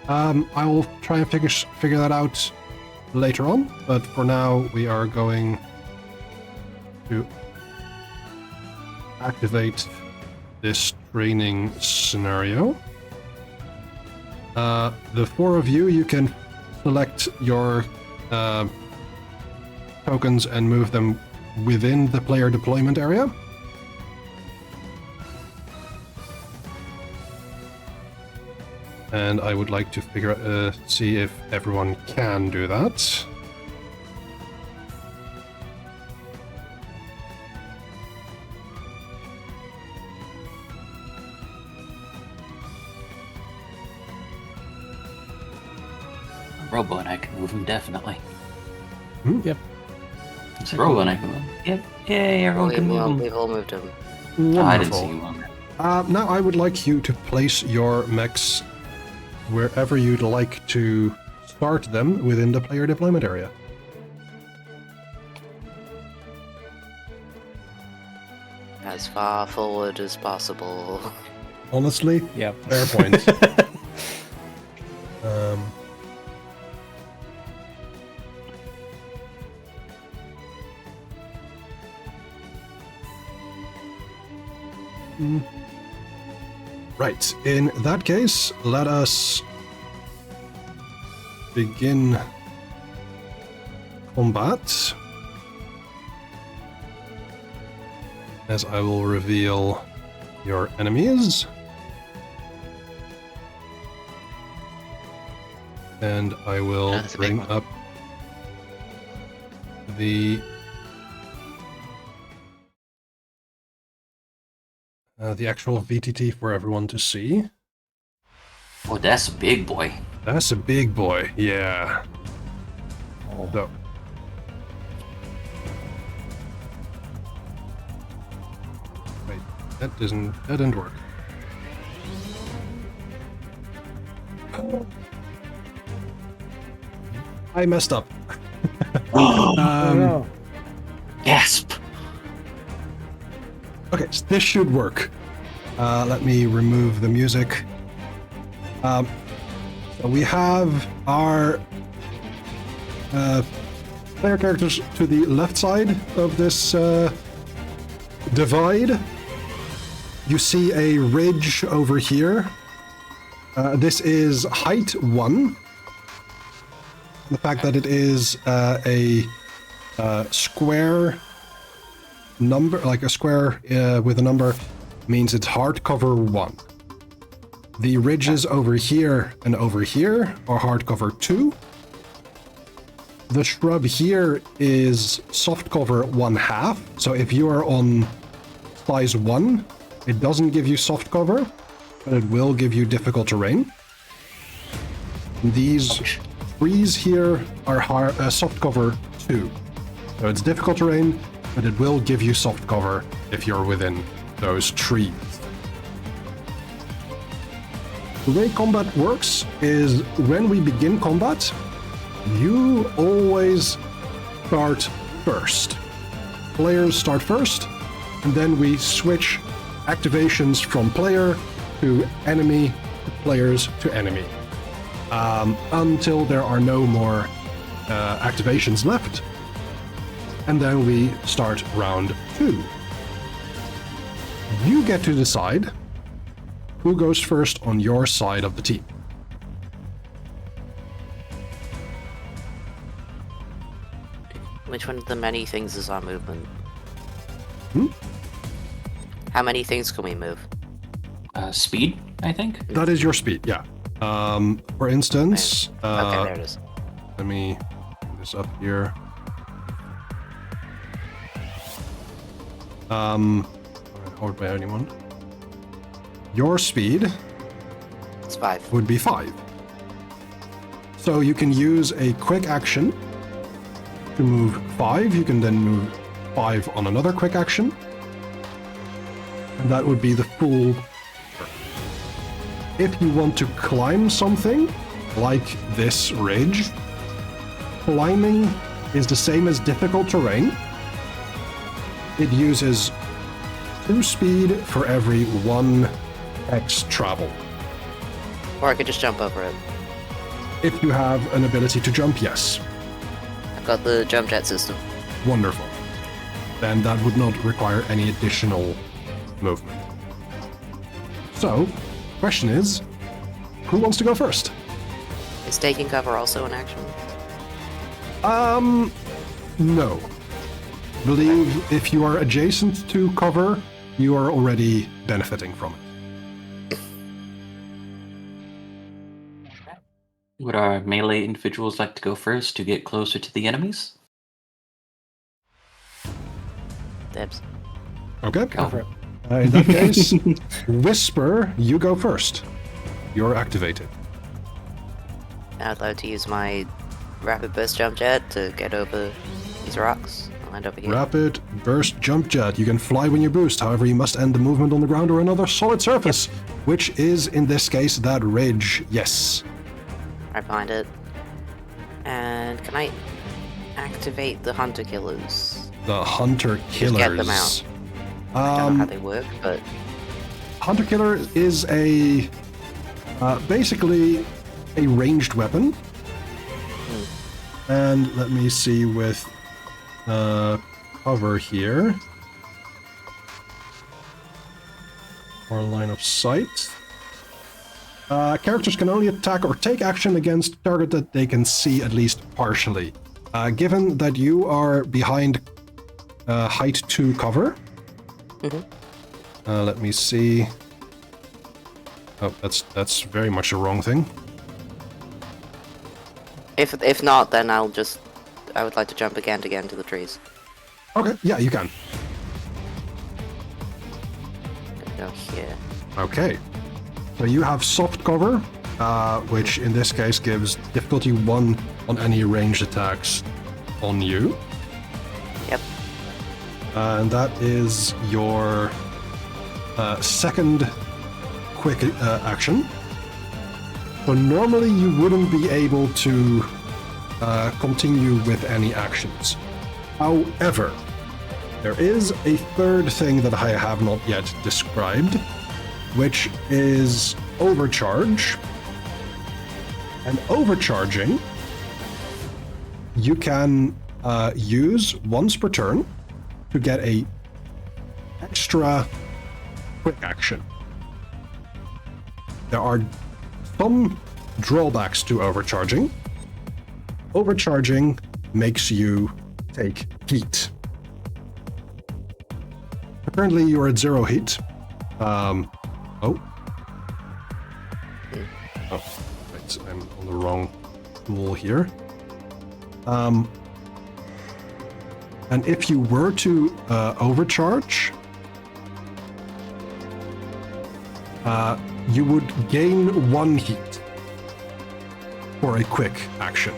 I will try and figure that out later on, but for now we are going to activate this training scenario. The four of you can select your tokens and move them within the player deployment area. And I would like to see if everyone can do that. Robo and I can move him, definitely. Yep. It's Robo and I can move him. Yep. Yay, everyone can move him. We've all moved him. Wonderful. I didn't see you on there. Now I would like you to place your mechs wherever you'd like to start them within the player deployment area. As far forward as possible. Honestly, Yep. fair point. Right, in that case, let us begin combat. As I will reveal your enemies. And I will That's a big bring one. up the actual VTT for everyone to see. Oh, that's a big boy. That's a big boy, yeah. So. Wait, that didn't work. I messed up. Gasp. Okay, so this should work. Let me remove the music. So we have our player characters to the left side of this divide. You see a ridge over here. This is height 1. The fact that it is a square number, like a square with a number, means it's hardcover 1. The ridges over here and over here are hardcover 2. The shrub here is softcover 1/2. So if you are on size 1, it doesn't give you softcover, but it will give you difficult terrain. These trees here are softcover 2. So it's difficult terrain, but it will give you softcover if you're within those trees. The way combat works is when we begin combat, you always start first. Players start first, and then we switch activations from player to enemy, players to enemy. Until there are no more activations left. And then we start round 2. You get to decide who goes first on your side of the team. Which one of the many things is our movement? Hmm? How many things can we move? Speed, I think. That is your speed, yeah. For instance, Okay, there it is. let me put this up here. Hold by anyone. Your speed It's 5. would be 5. So you can use a quick action to move 5. You can then move 5 on another quick action. And that would be the full turn. If you want to climb something, like this ridge, climbing is the same as difficult terrain. It uses 2 speed for every 1x travel. Or I could just jump over it. If you have an ability to jump, yes. I've got the jump jet system. Wonderful. Then that would not require any additional movement. So, question is, who wants to go first? Is taking cover also an action? No. Believe if you are adjacent to cover, you are already benefiting from it. Would our melee individuals like to go first to get closer to the enemies? Dibs. Okay. Go for it. In that case, Whisper, you go first. You're activated. I'd like to use my rapid burst jump jet to get over these rocks. I'll end over here. Rapid burst jump jet. You can fly when you boost. However, you must end the movement on the ground or another solid surface, which is in this case that ridge. Yes. Right behind it. And can I activate the hunter killers? The hunter killers. Just get them out. I don't know how they work, but Hunter killer is a basically a ranged weapon. And let me see with cover here. Or line of sight. Characters can only attack or take action against a target that they can see at least partially. Given that you are behind height 2 cover. Let me see. Oh, that's very much the wrong thing. if not, then I would like to jump again to get into the trees. Okay, yeah, you can. Go here. Okay. So you have soft cover, which in this case gives difficulty 1 on any ranged attacks on you. Yep. And that is your second quick action. So normally you wouldn't be able to continue with any actions. However, there is a third thing that I have not yet described, which is overcharge. And overcharging, you can use once per turn to get a extra quick action. There are some drawbacks to overcharging. Overcharging makes you take heat. Currently, you're at 0 heat. Right, I'm on the wrong tool here. And if you were to overcharge, you would gain 1 heat for a quick action.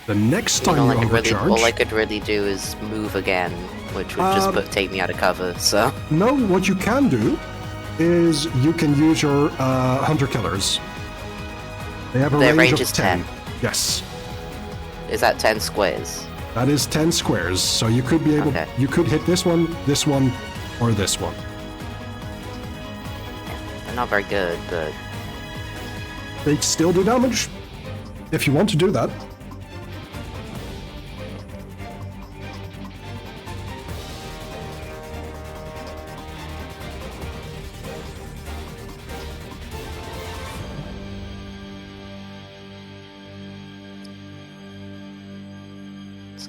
The next time you overcharge... all I could really do is move again, which would just take me out of cover, so... No, what you can do is you can use your hunter killers. They have a range of 10. Yes. Is that 10 squares? That is 10 squares, so you could be able... Okay. You could hit this one, or this one. They're not very good, but... They still do damage, if you want to do that.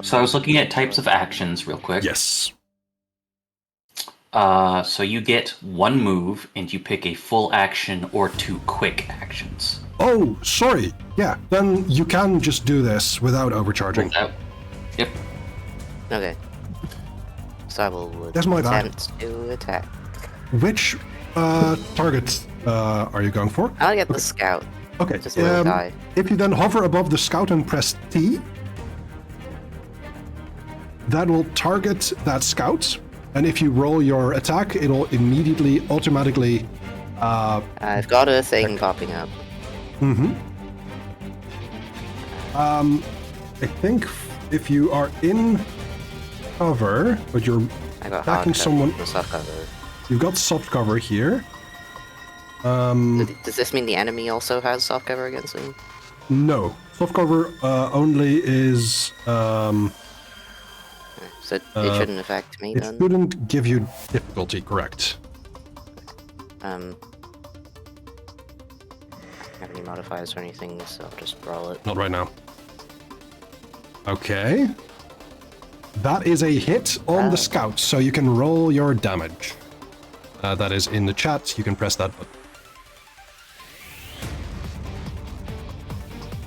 So I was looking at types of actions real quick. Yes. So you get one move, and you pick a full action or 2 quick actions. Oh, sorry. Yeah, then you can just do this without overcharging. Yep. Okay. So I will That's my bad. attempt to attack. Which target are you going for? I'll get the scout. Okay. Just a little guy. If you then hover above the scout and press T, that will target that scout. And if you roll your attack, it'll immediately, automatically... I've got a thing popping up. Mm-hmm. I think if you are in cover, but you're I got attacking hard someone... cover, soft cover. You've got soft cover here. Does this mean the enemy also has soft cover against me? No. Soft cover only is... So it shouldn't affect me It then? shouldn't give you difficulty, correct. Have any modifiers or anything, so I'll just roll it. Not right now. Okay. That is a hit on the scout, so you can roll your damage. That is in the chat, you can press that button.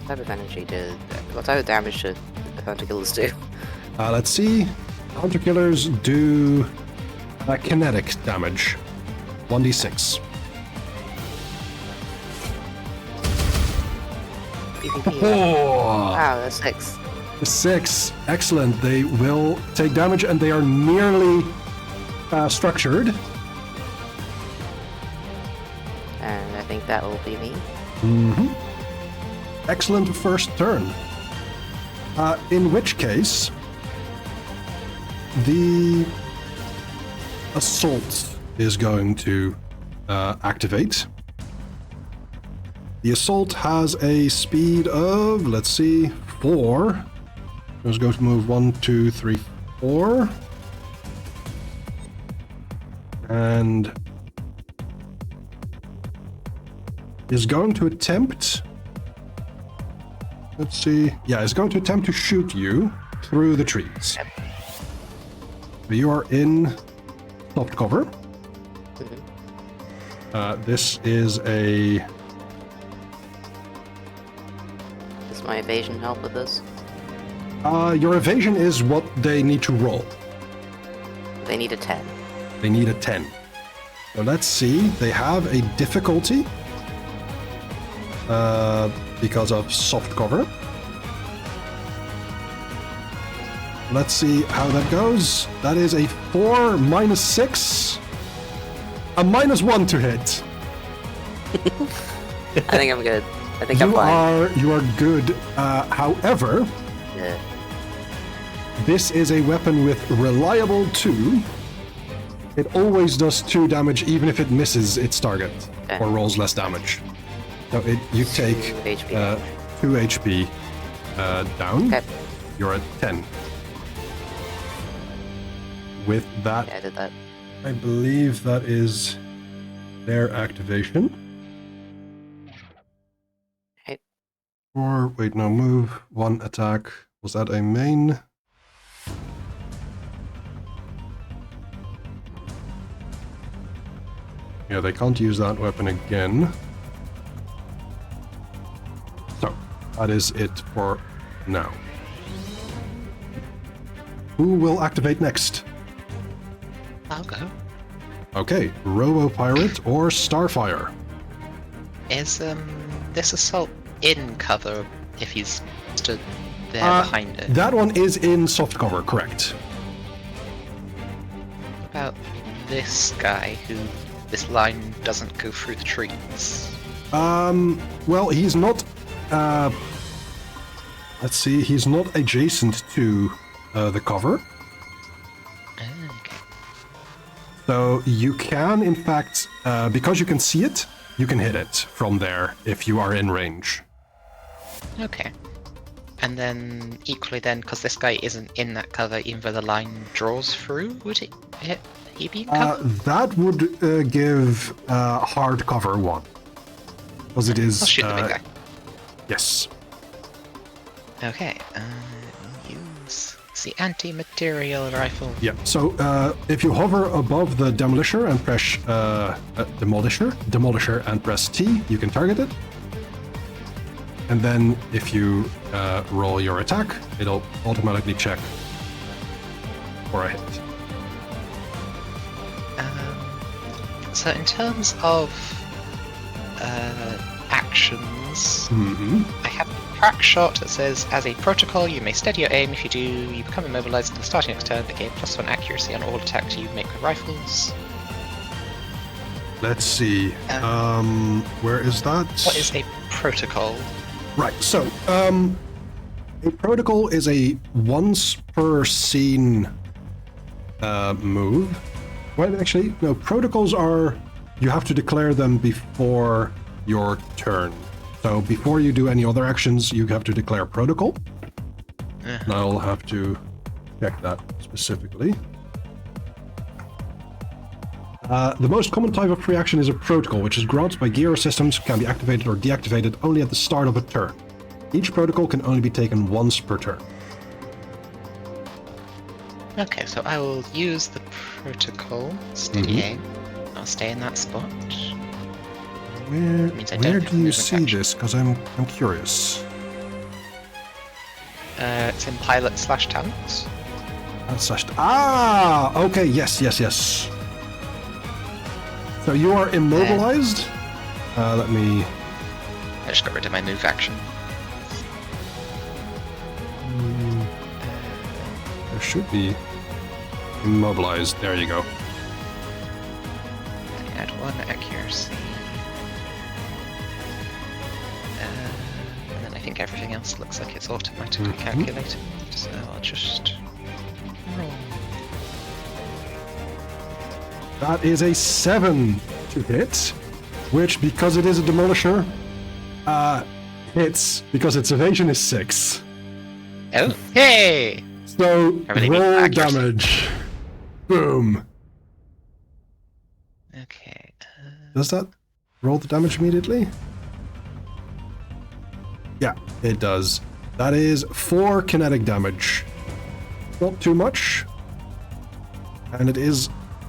What type of energy did... What type of damage did the Hunter Killers do? Let's see. Hunter Killers do kinetic damage. 1d6. Oh! Wow, that's 6. 6. Excellent. They will take damage and they are nearly structured. And I think that will be me. Mm-hmm. Excellent first turn. In which case, the assault is going to activate. The assault has a speed of, let's see, 4. It's going to move 1, 2, 3, 4. And is going to attempt... Let's see. Yeah, it's going to attempt to shoot you through the trees. You are in soft cover. This is a... Does my evasion help with this? Your evasion is what they need to roll. They need a 10. They need a 10. So let's see. They have a difficulty because of soft cover. Let's see how that goes. That is a 4 minus 6. A -1 to hit. I think I'm good. I think I'm fine. You are good. However, Yeah. this is a weapon with reliable 2. It always does 2 damage even if it misses its target or rolls less damage. So you take 2 HP. 2 HP down. Okay. You're at 10. With that, Yeah, I did that. I believe that is their activation. Okay. Or, wait, no, move, 1 attack. Was that a main? Yeah, they can't use that weapon again. So, that is it for now. Who will activate next? I'll go. Okay, Robo-Pirate or Starfire? Is this assault in cover if he's stood there behind it? That one is in soft cover, correct. About this guy who this line doesn't go through the trees. Well, he's not, let's see, he's not adjacent to the cover. Okay. So you can, in fact, because you can see it, you can hit it from there if you are in range. Okay. And then, equally then, because this guy isn't in that cover, even though the line draws through, would it hit? He be in cover? That would give hard cover 1. Because it is... I'll shoot the big guy. Yes. Okay, use It's the anti-material rifle. Yeah, so if you hover above the Demolisher and press Demolisher and press T, you can target it. And then if you roll your attack, it'll automatically check for a hit. So in terms of actions, I have a crack shot that says, as a protocol, you may steady your aim. If you do, you become immobilized until starting next turn, but gain +1 accuracy on all attacks you make with rifles. Let's see. Where is that? What is a protocol? Right, so, a protocol is a once per scene move. Well, actually, no, protocols are, you have to declare them before your turn. So before you do any other actions, you have to declare protocol. And I'll have to check that specifically. The most common type of free action is a protocol, which is granted by gear systems, can be activated or deactivated only at the start of a turn. Each protocol can only be taken once per turn. Okay, so I will use the protocol, steady aim. I'll stay in that spot. Where do you see this? Because I'm curious. It's in pilot/talents. Okay, yes. So you are immobilized? Let me... I just got rid of my move action. There should be immobilized. There you go. Add 1 accuracy. And then I think everything else looks like it's automatically calculated. So I'll just roll. That is a 7 to hit, which, because it is a Demolisher, hits because its evasion is 6. Oh, hey! So, roll accuracy. damage. Boom. Okay. Does that roll the damage immediately? Yeah, it does. That is 4 kinetic damage. Not too much. And it is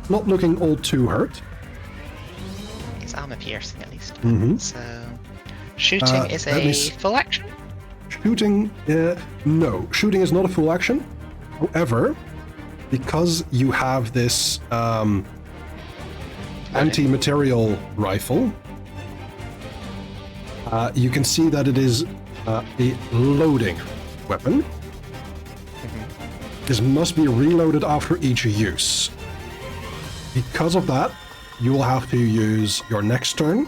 not looking all too hurt. It's armor piercing at least. Mm-hmm. So, shooting is a full action? Shooting, no. Shooting is not a full action. However, because you have this anti-material rifle, you can see that it is a loading weapon. This must be reloaded after each use. Because of that, you will have to use your next turn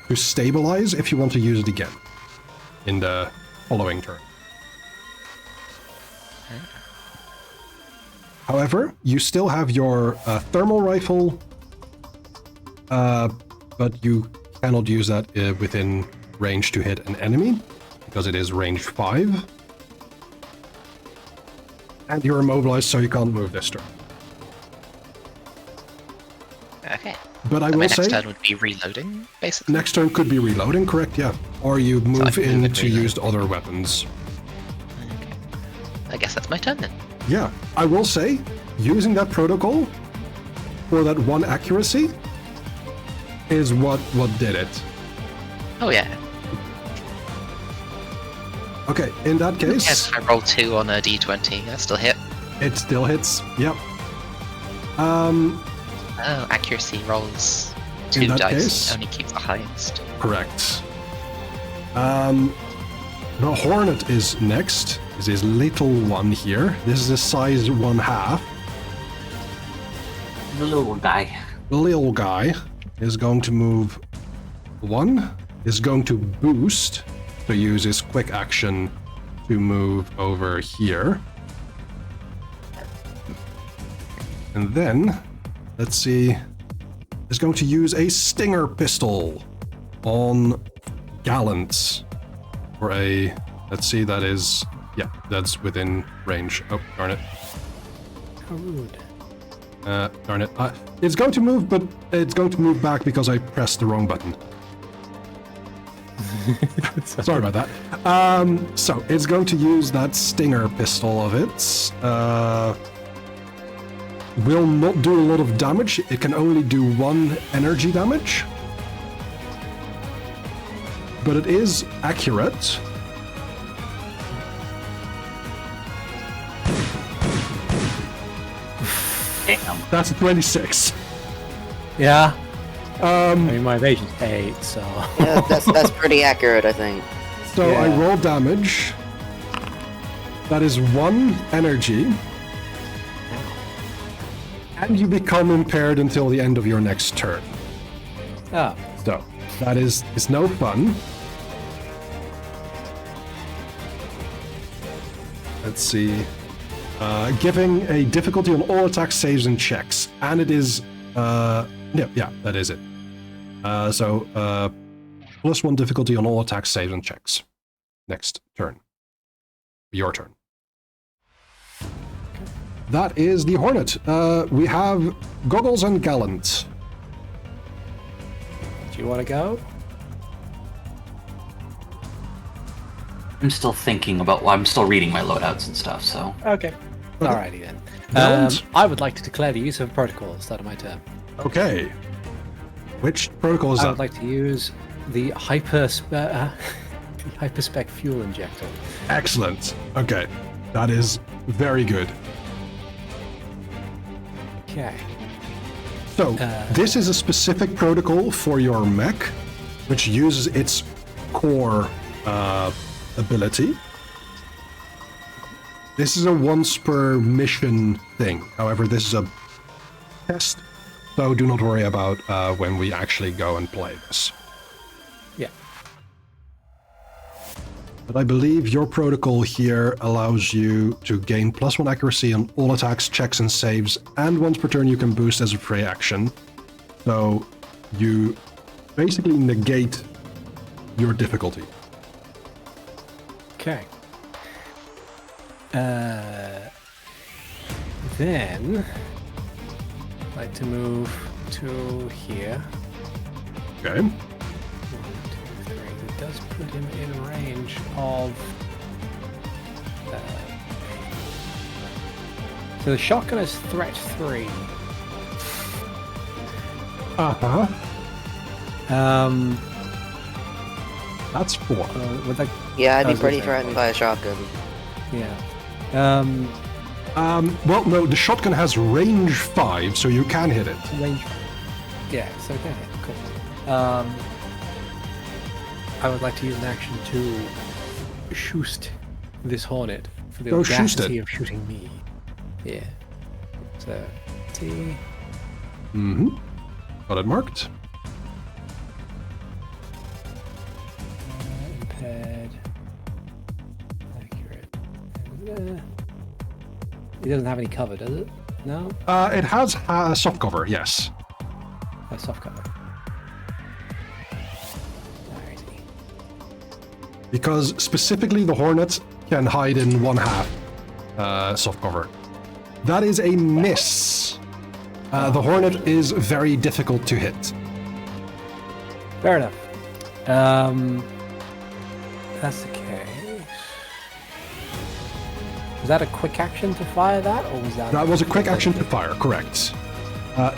to stabilize if you want to use it again in the following turn. However, you still have your thermal rifle, but you cannot use that within range to hit an enemy, because it is range 5. And you're immobilized, so you can't move this turn. Okay. But I So will my say, next turn would be reloading, basically. next turn could be reloading, correct? Yeah. Or you move I can in move and to reload. use other weapons. Okay. I guess that's my turn then. Yeah, I will say, using that protocol for that 1 accuracy is what did it. Oh yeah. Okay, in that case, Yes, I roll 2 on a d20. That still hit. it still hits. Yep. Oh, accuracy rolls In 2 that dice. case- Only keep the highest. Correct. The Hornet is next. This is little one here. This is a size 1/2. The little guy. The little guy is going to move 1, is going to boost to use his quick action to move over here. And then, let's see, is going to use a Stinger pistol on Gallant for a, let's see, that is, yeah, that's within range. Oh, darn it. How rude. Darn it. It's going to move, but it's going to move back because I pressed the wrong button. Sorry about that. So it's going to use that stinger pistol of its. Will not do a lot of damage. It can only do 1 energy damage. But it is accurate. Damn. That's a 26. Yeah. Um, I mean, my evasion's 8, so. Yeah, that's pretty accurate, I think. So I Yeah. roll damage. That is 1 energy. And you become impaired until the end of your next turn. Oh. So that is no fun. Let's see. Giving a difficulty on all attacks, saves, and checks. And it is... yeah, that is it. +1 difficulty on all attacks, saves, and checks. Next turn. Your turn. That is the Hornet. We have Goggles and Gallant. Do you want to go? I'm still thinking about. Well, I'm still reading my loadouts and stuff. So Okay. Alrighty then. Gallant. I would like to declare the use of protocol. Start of my turn. Okay. Which protocol is I that? would like to use the hyperspec fuel injector. Excellent. Okay. That is very good. Okay. So, this is a specific protocol for your mech, which uses its core ability. This is a once per mission thing. However, this is a test, so do not worry about when we actually go and play this. Yeah. But I believe your protocol here allows you to gain +1 accuracy on all attacks, checks, and saves, and once per turn you can boost as a free action. So you basically negate your difficulty. Okay. Then I'd like to move to here. Okay. 1, 2, 3. It does put him in range of. So the shotgun is threat 3. Uh-huh. That's 4. Would that? Yeah, I'd I be was pretty gonna say, threatened by a shotgun. Yeah. Well, no, the shotgun has range 5, so you can hit it. Range. Yeah. So okay. Cool. I would like to use an action to shoot this hornet for the Go shoot audacity it. of shooting me. Yeah. So T. Mm-hmm. Got it marked. Impaired. Accurate. It doesn't have any cover, does it? No? It has soft cover, yes. Oh, soft cover. Alrighty. Because specifically the Hornet can hide in 1/2 soft cover. That is a miss. The Hornet is very difficult to hit. Fair enough. That's the case. Was that a quick action to fire that, or was that? That was a quick action to fire, correct.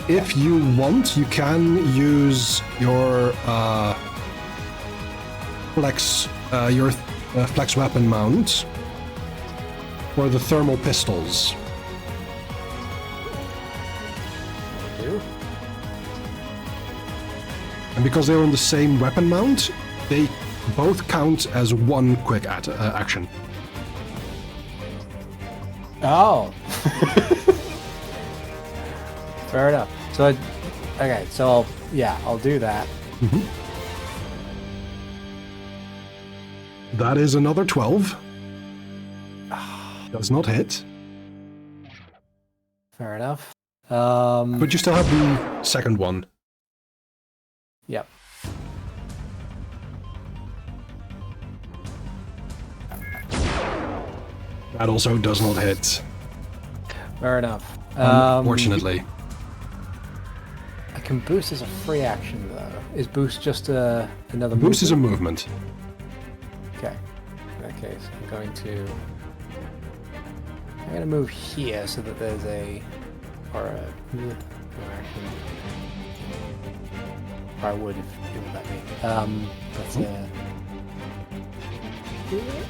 If you want, you can use your flex weapon mount for the thermal pistols. And because they're on the same weapon mount, they both count as one quick action. Oh. Fair enough. So, okay. So, I'll do that. That is another 12. Does not hit. Fair enough. But you still have the second one. Yep. That also does not hit. Fair enough. Unfortunately. Can boost as a free action though? Is boost just another? Boost is a movement? movement. Okay. In that case, I'm going to move here so that there's a action. Or I would if you would let me. But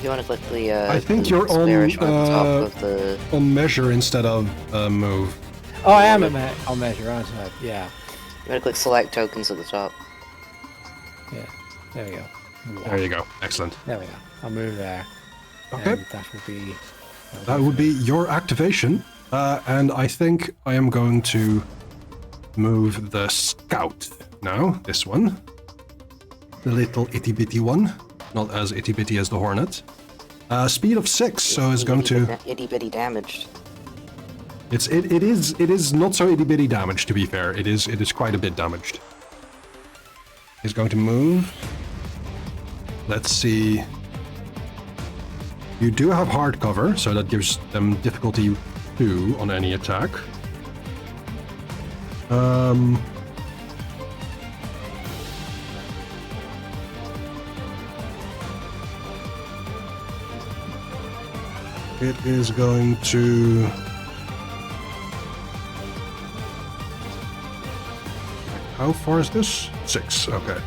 You want to click the? I think the you're square icon at the top of the. on measure instead of move. oh, I am on measure, aren't I? Yeah. You want to click select tokens at the top. Yeah. There we go. There you go. Excellent. There we go. I'll move there. Okay. And that will be. That would be your activation. And I think I am going to move the scout now. This one. The little itty bitty one. Not as itty bitty as the hornet. Speed of 6, so it's going to. Itty bitty damaged. It is not so itty bitty damage, to be fair. It is quite a bit damaged. It's going to move. Let's see. You do have hard cover, so that gives them difficulty 2 on any attack. It is going to. How far is this? 6, okay.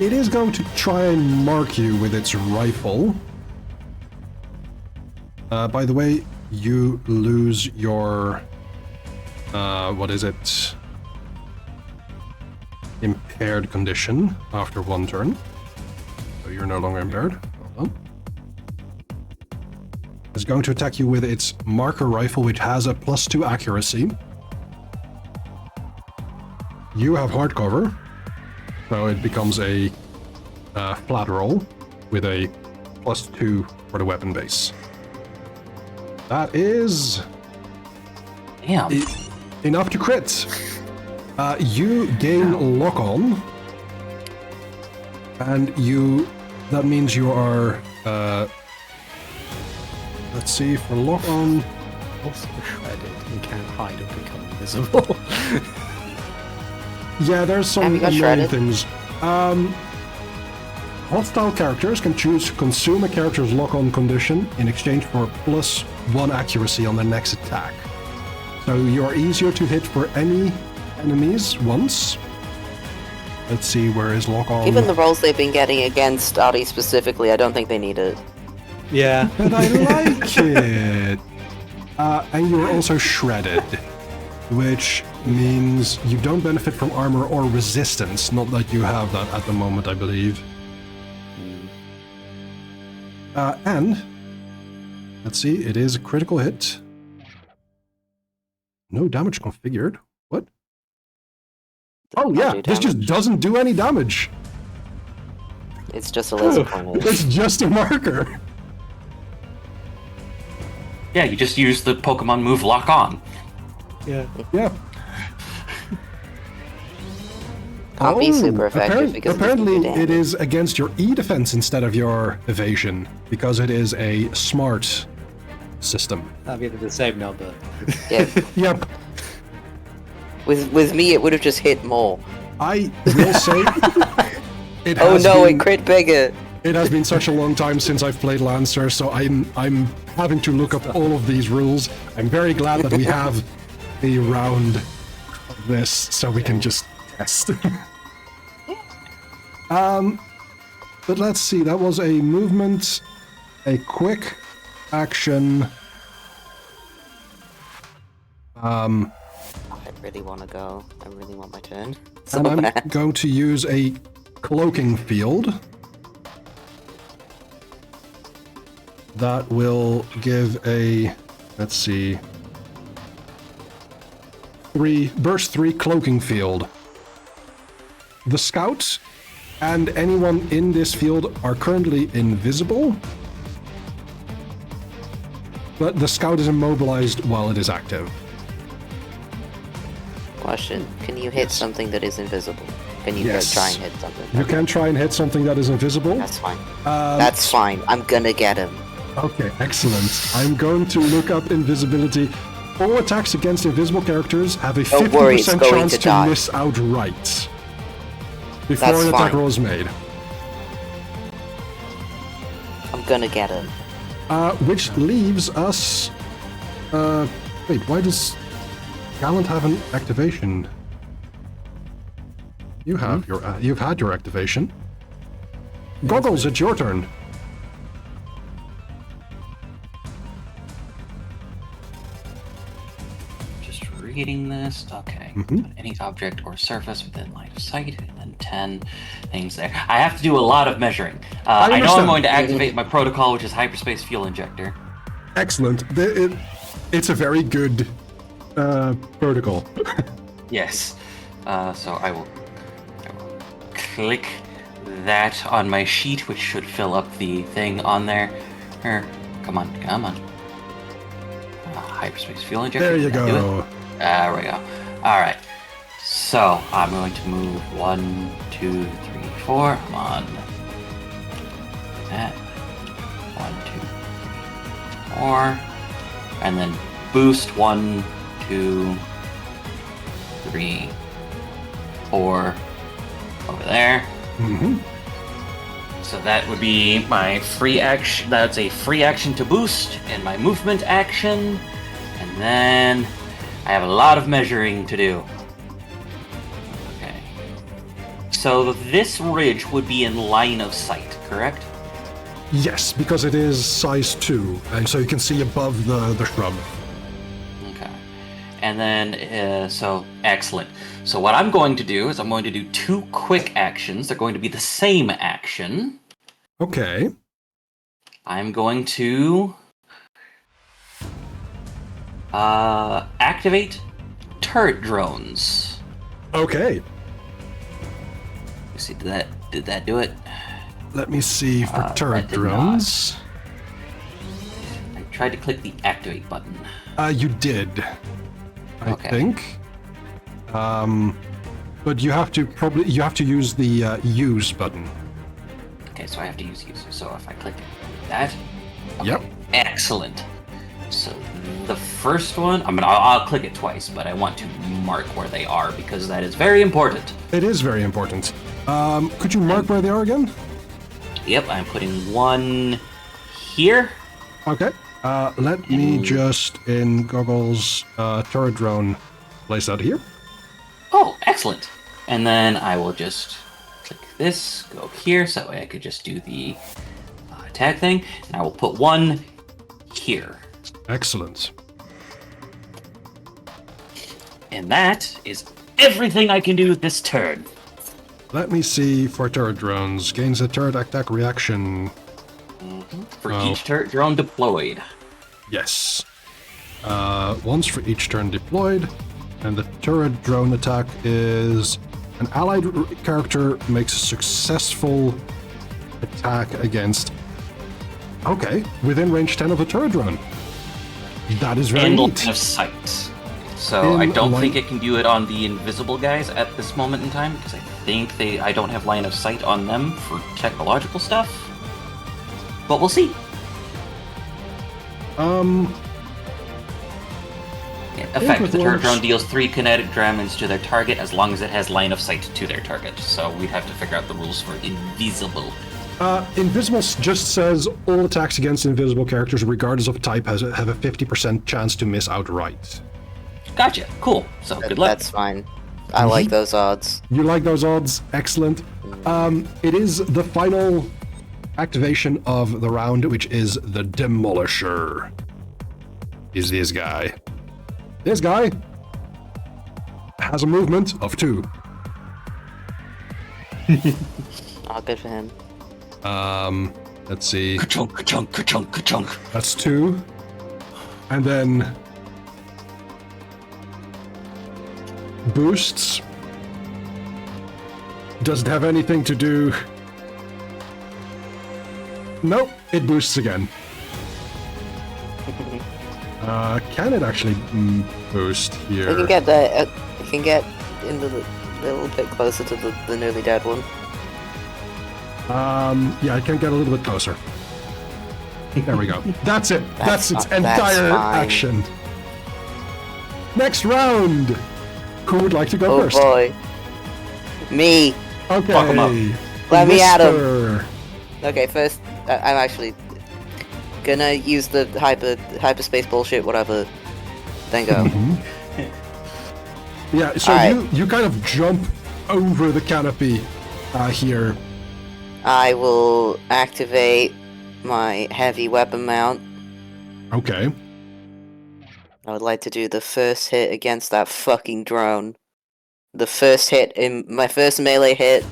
It is going to try and mark you with its rifle. By the way, you lose your... what is it? Impaired condition after 1 turn. So you're no longer impaired. Well done. It's going to attack you with its marker rifle, which has a +2 accuracy. You have hard cover, so it becomes a flat roll with a +2 for the weapon base. That is Damn. enough to crit. You gain lock on, and that means you are. Let's see, for lock on. Also shredded and can't hide or become invisible. Yeah, there's some Have you got annoying shredded? things. Hostile characters can choose to consume a character's lock-on condition in exchange for +1 accuracy on their next attack. So you are easier to hit for any enemies once. Let's see, where is lock-on? Given the rolls they've been getting against Adi specifically, I don't think they need it. Yeah. But I like it! And you're also shredded, which means you don't benefit from armor or resistance. Not that you have that at the moment, I believe. And, let's see, it is a critical hit. No damage configured. What? Oh yeah, this just doesn't do any damage. It's just a laser pointer. It's just a marker. Yeah, you just use the Pokemon move Lock On. Yeah. Yeah. Can't be super effective because apparently it doesn't do it damage. is against your E defense instead of your evasion, because it is a smart system. That'd be the same number. Yeah. Yep. With me, it would have just hit more. I will say it Oh has no, been, it crit bigger. it has been such a long time since I've played Lancer, so I'm having to look up all of these rules. I'm very glad that we have a round of this so we can just test. But let's see, that was a movement, a quick action. I really want to go. I really want my turn. So And I'm bad. going to use a cloaking field. That will give a, let's see, burst 3 cloaking field. The scout and anyone in this field are currently invisible, but the scout is immobilized while it is active. Question: can you hit something that is invisible? Can you Yes. try and hit something? You can try and hit something that is invisible. That's fine. That's fine. I'm gonna get him. Okay, excellent. I'm going to look up invisibility. All attacks against invisible characters have a Don't worry, it's 50% going chance to to die. miss outright before That's an attack fine. roll is made. I'm gonna get him. Which leaves us... wait, why does Gallant have an activation? You have you've had your activation. Goggles, it's your turn. Just reading this. Okay. Mhm. Any object or surface within line of sight, and then 10 things there. I have to do a lot of measuring. I know I'm understand. going to activate my protocol, which is hyperspace fuel injector. Excellent. It's a very good protocol. Yes. So I will click that on my sheet, which should fill up the thing on there. Come on. Hyperspace fuel injector. There you Did I do it? go. There we go. All right. So I'm going to move 1, 2, 3, 4. Come on. That. 1, 2, 3, 4. And then boost 1, 2, 3, 4 over there. Mm-hmm. So that would be my free action. That's a free action to boost and my movement action. And then I have a lot of measuring to do. Okay. So this ridge would be in line of sight, correct? Yes, because it is size 2, and so you can see above the shrub. Okay. And then, so, excellent. So what I'm going to do is I'm going to do 2 quick actions. They're going to be the same action. Okay. I'm going to activate turret drones. Okay. Let's see, did that do it? Let me see for turret that did drones. I tried to click the activate button. You did. I Okay. think. But you have to use the use button. Okay, so I have to use use. So if I click that, Yep. excellent. So the first one, I'll click it twice, but I want to mark where they are because that is very important. It is very important. Could you mark where they are again? Yep, I'm putting 1 here. Okay. Let me just, in Goggles, turret drone, place that here. Oh, excellent. And then I will just click this, go here, so that way I could just do the attack thing. And I will put 1 here. Excellent. And that is everything I can do this turn. Let me see for turret drones. Gains a turret attack reaction. For Oh. each turret drone deployed. Yes. Once for each turn deployed. And the turret drone attack is an allied character makes a successful attack against. Okay, within range 10 of a turret drone. That is very In neat. line of sight. So I In don't line- think it can do it on the invisible guys at this moment in time, because I think I don't have line of sight on them for technological stuff. But we'll see. In effect, with the turret works. drone deals 3 kinetic damage to their target as long as it has line of sight to their target. So we'd have to figure out the rules for invisible. Invisible just says all attacks against invisible characters, regardless of type, have a 50% chance to miss outright. Gotcha. Cool. So good luck. That's fine. I like those odds. You like those odds? Excellent. It is the final activation of the round, which is the Demolisher. Is this guy. This guy has a movement of 2. Oh, good for him. Let's see. Ka-chunk, ka-chunk, ka-chunk, ka-chunk. That's 2. And then boosts. Does it have anything to do? Nope, it boosts again. Can it actually boost here? We can get the. We can get into a little bit closer to the nearly dead one. Yeah, I can get a little bit closer. There we go. That's it. That's its That's entire fine. action. Next round. Who would like to go Oh first? boy. Me. Okay. Fuck 'em up. Let me at him. Mr. Okay, first, I'm actually gonna use the hyperspace bullshit, whatever. Then go. Yeah, so Alright. you kind of jump over the canopy here. I will activate my heavy weapon mount. Okay. I would like to do the first hit against that fucking drone. The first hit in my first melee hit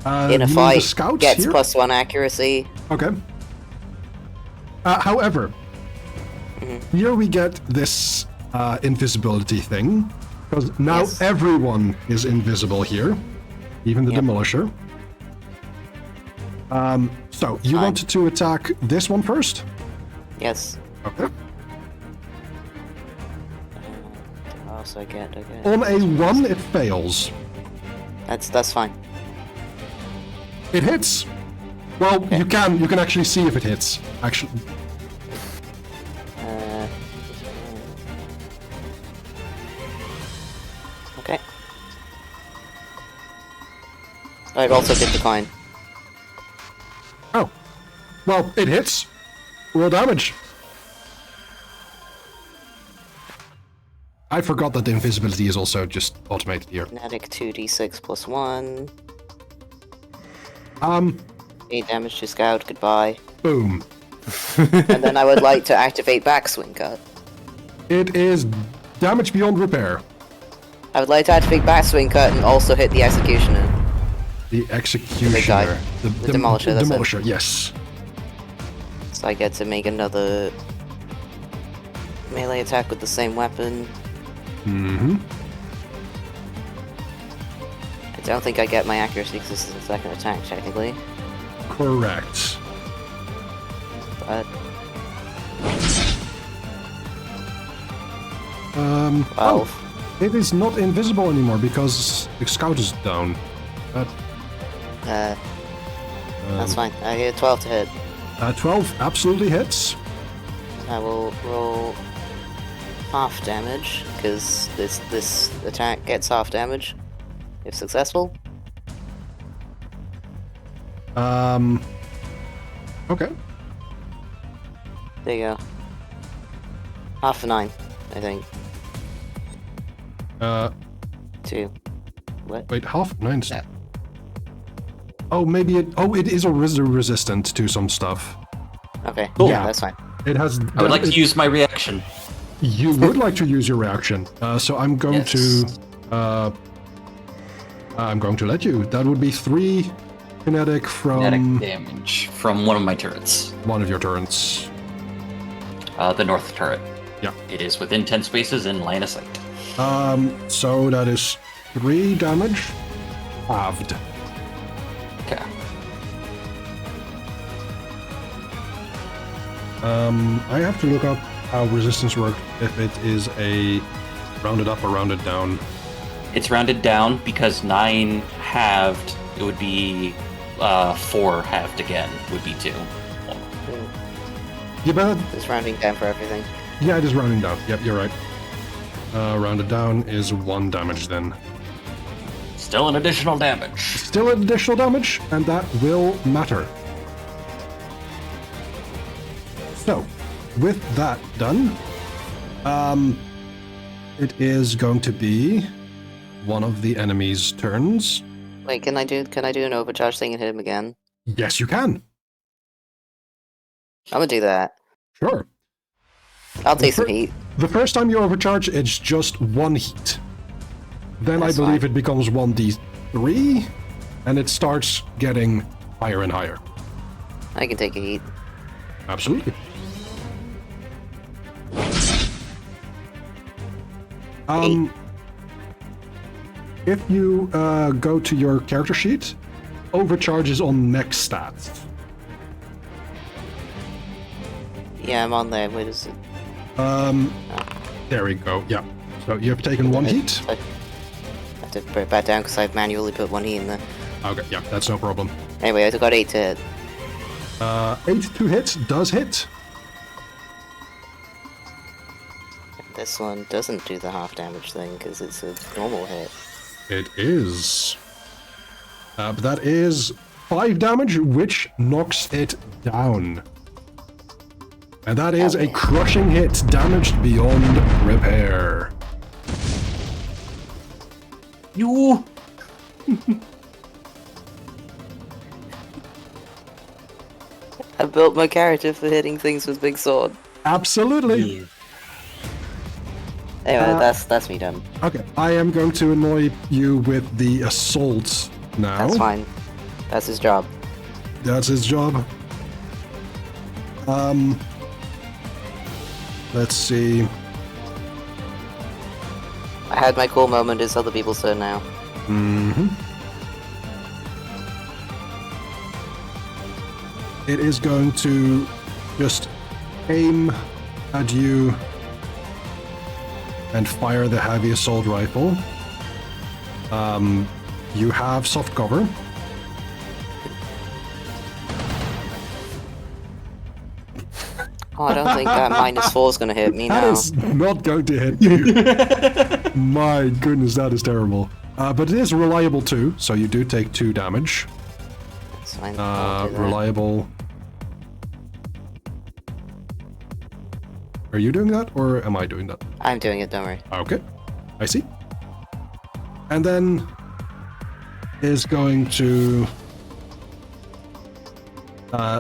in you a mean fight the scouts gets here? +1 accuracy. Okay. However, here we get this invisibility thing, because now Yes. everyone is invisible here, even the Yep. Demolisher. So you Fine. wanted to attack this one first? Yes. Okay. What else I get? On a 1, it fails. That's fine. It hits. Well, you can actually see if it hits. Actually, Uh, okay. I'd also get the coin. oh, well, it hits. Roll damage. I forgot that the invisibility is also just automated here. Kinetic 2d6 +1. 8 damage to scout. Goodbye. Boom. And then I would like to activate backswing cut. It is damage beyond repair. I would like to activate backswing cut and also hit the executioner. The executioner. guy. The Demolisher, that's it. Demolisher, yes. So I get to make another melee attack with the same weapon. Mm-hmm. I don't think I get my accuracy because this is a second attack, technically. Correct. But, Oh, 12. it is not invisible anymore because the scout is down. But, That's fine. I get 12 to hit. 12 absolutely hits. I will roll half damage, because this attack gets half damage, if successful. Okay. There you go. Half a 9, I think. 2. What? Wait, half 9. Yeah. Oh, maybe it. Oh, it is a resistant to some stuff. Okay, Cool. yeah, Yeah. that's fine. It has. I would like to it- use my reaction. You would like to use your reaction, so I'm going Yes. to. I'm going to let you. That would be 3 kinetic from Kinetic damage from one of my turrets. one of your turrets. The north turret. Yeah. It is within 10 spaces in line of sight. So that is 3 damage, halved. Okay. I have to look up how resistance works, if it is a rounded up or rounded down. It's rounded down because 9 halved, it would be 4 halved again, would be 2. Yeah, but Just rounding down for everything. yeah, it is rounding down. Yep, you're right. Rounded down is 1 damage then. Still an additional damage. Still an additional damage, and that will matter. So, with that done, it is going to be one of the enemy's turns. Wait, can I do an overcharge thing and hit him again? Yes, you can. I'm gonna do that. Sure. I'll take some heat. The first time you overcharge, it's just 1 heat. Then That's I believe fine. it becomes 1d3, and it starts getting higher and higher. I can take a heat. Absolutely. If you go to your character sheet, overcharge is on mech stats. Yeah, I'm on there. Wait, is it? There we go. Yeah. So you have taken 1 heat. I have to put it back down because I've manually put 1 heat in there. Okay. Yeah, that's no problem. Anyway, I got 8 to hit. 8 to hit does hit. this one doesn't do the half damage thing because it's a normal hit. It is. But that is 5 damage, which knocks it down. And that is a crushing hit, damaged beyond repair. You. I built my character for hitting things with big sword. Absolutely. Yeah. Anyway, that's me done. Okay, I am going to annoy you with the assault now. That's fine. That's his job. That's his job. Let's see. I had my cool moment. It's other people's turn now. Mm-hmm. It is going to just aim at you and fire the heavy assault rifle. You have soft cover. Oh, I don't think that -4 is gonna hit me That now. is not going to hit you. My goodness, that is terrible. But it is reliable too, so you do take 2 damage. It's fine. I'll do that. Reliable. Are you doing that, or am I doing that? I'm doing it, don't worry. Okay, I see. And then is going to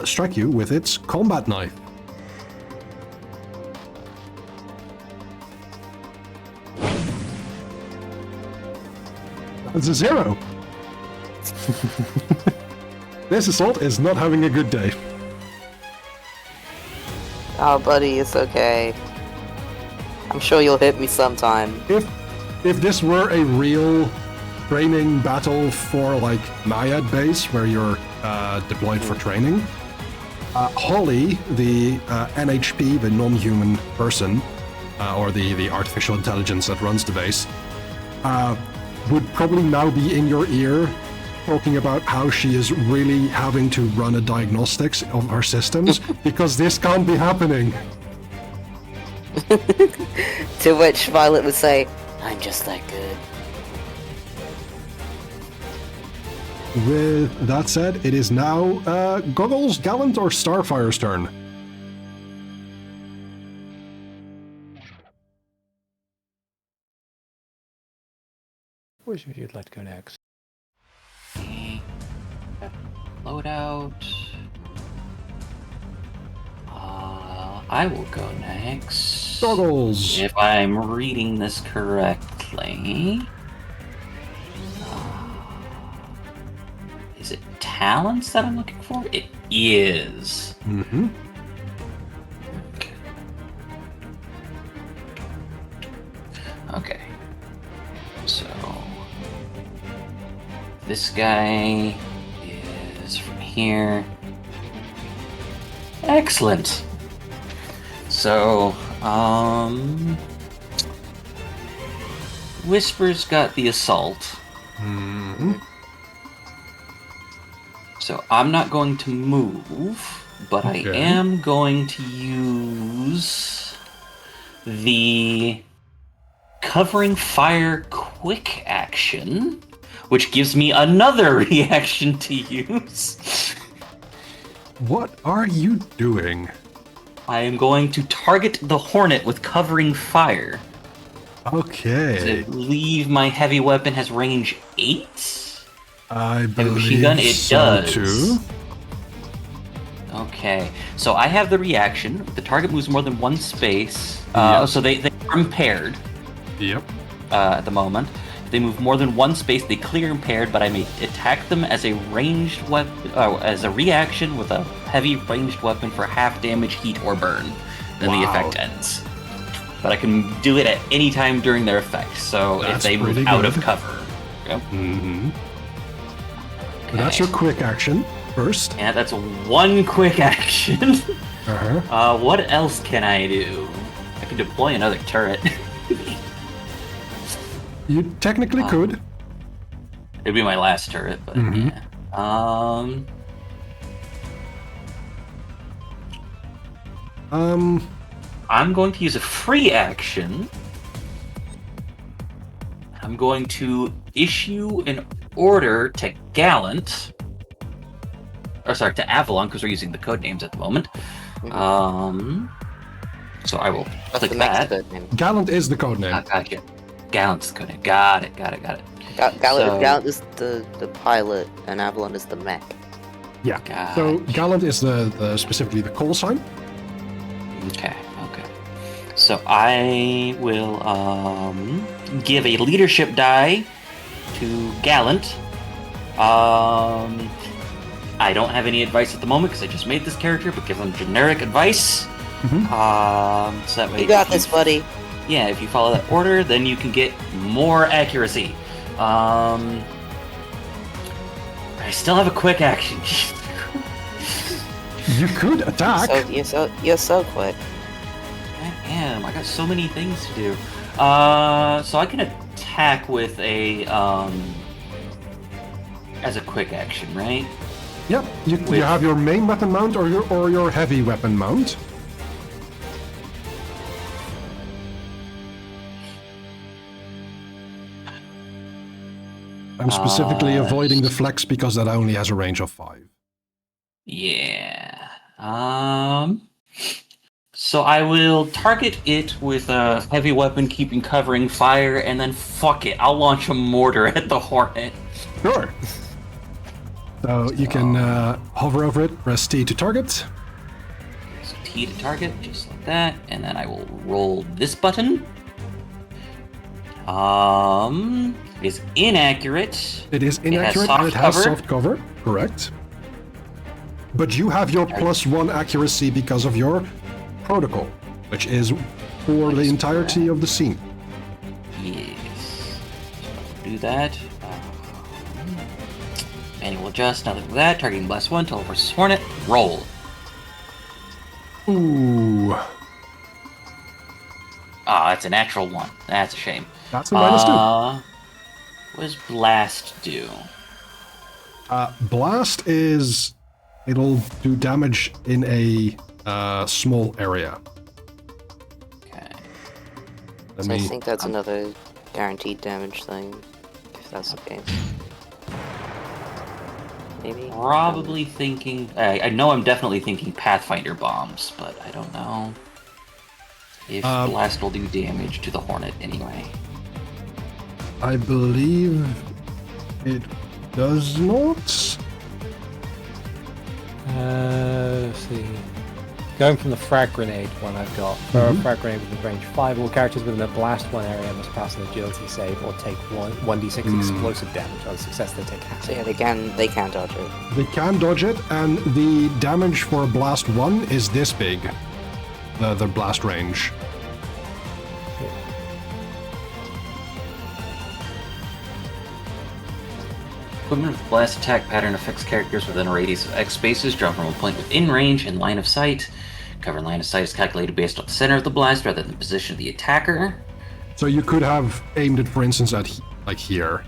strike you with its combat knife. That's a 0. This assault is not having a good day. Oh, buddy, it's okay. I'm sure you'll hit me sometime. If this were a real training battle for like Naiad base where you're deployed for training, Holly, the NHP, the non-human person, or the artificial intelligence that runs the base, would probably now be in your ear talking about how she is really having to run a diagnostics of our systems because this can't be happening. To which Violet would say, I'm just that good. With that said, it is now Goggles, Gallant, or Starfire's turn. Which of you'd like to go next? Loadout. I will go next. Goggles! If I'm reading this correctly. Is it talents that I'm looking for? It is. Mm-hmm. Okay. So this guy is from here. Excellent. So, Whisper's got the assault. Mm-hmm. So I'm not going to move, but Okay. I am going to use the covering fire quick action, which gives me another reaction to use. What are you doing? I am going to target the Hornet with covering fire. Okay. I believe my heavy weapon has range 8. I machine believe gun, it so does. too. Okay, so I have the reaction. The target moves more than one space. Yep. So they are impaired Yep. at the moment. If they move more than one space, they clear impaired, but I may attack them as a ranged weapon, as a reaction with a heavy ranged weapon for half damage, heat, or burn. Then the Wow. effect ends. But I can do it at any time during their effect, so if That's they move pretty out good. of cover. Yep. Mm-hmm. That's your quick action first. Yeah, that's one quick action. Uh-huh. What else can I do? I can deploy another turret. You technically could. It'd be my last turret, but Mhm. yeah. I'm going to use a free action. I'm going to issue an order to Gallant. To Avalon, because we're using the code names at the moment. So I will click that. Gallant is the code name. Gotcha. Gallant's the code name. Got it. Gallant is the pilot, and Avalon is the mech. Yeah. Gotcha. So Gallant is the specifically the call sign. Okay. So I will give a leadership die to Gallant. I don't have any advice at the moment because I just made this character, but give them generic advice. So that way You got this, buddy. Yeah, if you follow that order, then you can get more accuracy. I still have a quick action. You could attack. You're so quick. I am. I got so many things to do. So I can attack with a as a quick action, right? Yep. You have your main weapon mount or your heavy weapon mount. I'm specifically avoiding the flex because that only has a range of 5. Yeah. So I will target it with a heavy weapon, keeping covering fire, and then fuck it, I'll launch a mortar at the Hornet. Sure. So you can hover over it, press T to target. So T to target, just like that, and then I will roll this button. It is inaccurate. It is inaccurate and it has soft cover. Correct. But you have your +1 accuracy because of your protocol, which is for the entirety of the scene. Yes. So I'll do that. Manual adjust, nothing like that. Targeting +1, Total versus Hornet. Roll. Ooh. That's a natural 1. That's a shame. That's a -2. What does Blast do? Blast is... It'll do damage in a small area. Okay. I think that's another guaranteed damage thing, if that's the case. Maybe? Probably thinking... I know I'm definitely thinking Pathfinder bombs, but I don't know if Blast will do damage to the Hornet anyway. I believe it does not. Let's see. Going from the frag grenade one I've got. For a frag grenade with range 5, all characters within a blast 1 area must pass an agility save or take 1d6 explosive damage. On success, they take half. So yeah, they can dodge it. They can dodge it, and the damage for blast 1 is this big. The blast range. Equipment with blast attack pattern affects characters within a radius of X spaces, drawn from a point within range and line of sight. Cover line of sight is calculated based on the center of the blast rather than the position of the attacker. So you could have aimed it, for instance, at like here.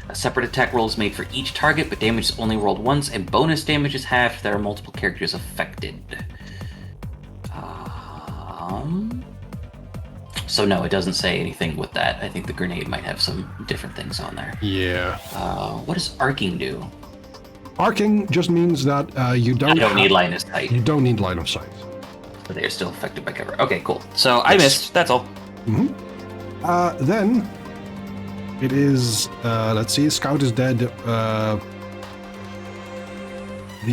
A separate attack roll is made for each target, but damage is only rolled once, and bonus damage is halved if there are multiple characters affected. So no, it doesn't say anything with that. I think the grenade might have some different things on there. Yeah. What does arcing do? Arcing just means that you don't... I don't need line of sight. You don't need line of sight. But they are still affected by cover. Okay, cool. So I missed. That's all. Then it is... let's see, Scout is dead. The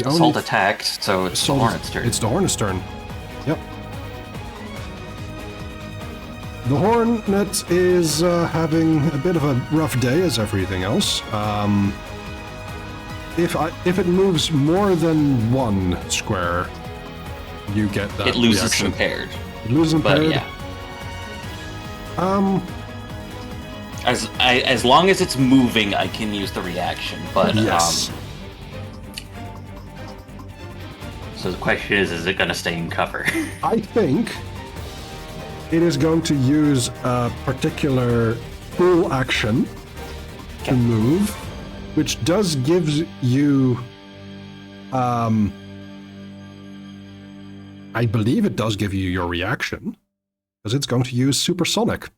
Assault attacked, so it's the Hornet's turn. It's the Hornet's turn. Yep. The Hornet is having a bit of a rough day as everything else. If it moves more than 1 square, you get that It loses reaction. impaired. It loses impaired. But yeah. As long as it's moving, I can use the reaction. But yes. So the question is it going to stay in cover? I think it is going to use a particular full action to move, which does give you I believe it does give you your reaction, because it's going to use supersonic.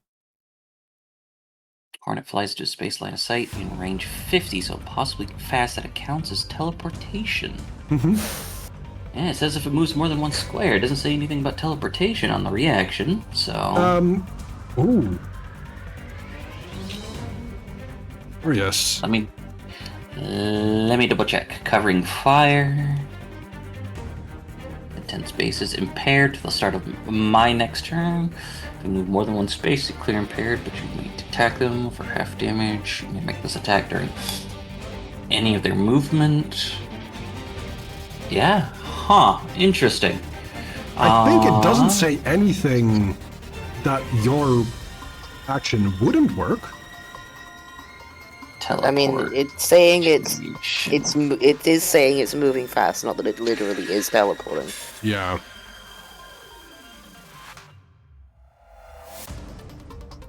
Hornet flies to a space line of sight in range 50, so possibly fast that it counts as teleportation. Mm-hmm. Yeah, it says if it moves more than one square. It doesn't say anything about teleportation on the reaction, so... Ooh. Oh, yes. Let me double check. Covering fire. Intense space is impaired till the start of my next turn. If you move more than one space, you clear impaired, but you may attack them for half damage. You may make this attack during any of their movement. Yeah, huh, interesting. I think it doesn't say anything that your action wouldn't work. Teleport. I mean, it's saying it is saying it's moving fast, not that it literally is teleporting. Yeah.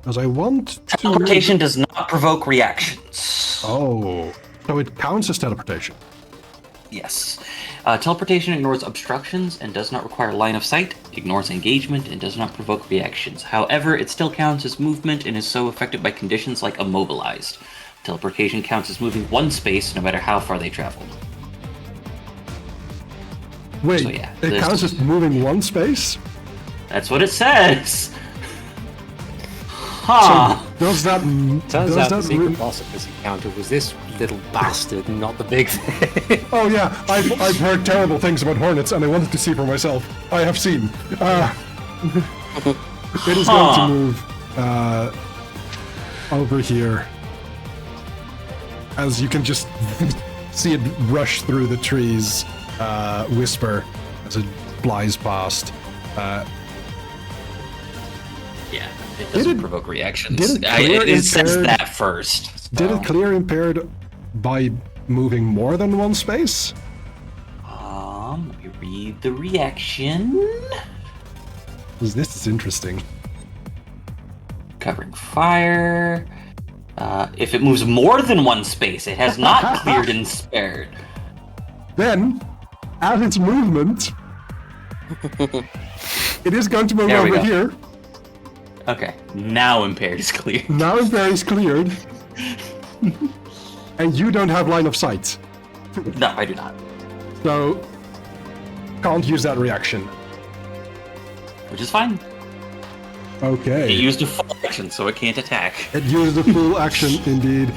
Because I want to... Teleportation does not provoke reactions. Oh, so it counts as teleportation. Yes. Teleportation ignores obstructions and does not require line of sight, ignores engagement, and does not provoke reactions. However, it still counts as movement and is so affected by conditions like immobilized. Teleportation counts as moving one space no matter how far they traveled. Wait, So, yeah, it counts as moving one space? That's what it says! Huh. So does that... Turns out the does that secret boss of this encounter was this little bastard, not the big thing. Oh yeah, I've heard terrible things about hornets, and I wanted to see for myself. I have seen. It is going to move over here, as you can just see it rush through the trees, whisper as it flies past. Yeah, it doesn't provoke reactions. Did it clear It says impaired? that first. Did it clear impaired by moving more than one space? Let me read the reaction. This is interesting. Covering fire. If it moves more than one space, it has not cleared and spared. Then, as its movement, it is going to move There we over go. here. Okay, now impaired is clear. Now impaired is cleared. And you don't have line of sight. No, I do not. So, can't use that reaction. Which is fine. Okay. It used a full action, so it can't attack. It used the full action, indeed.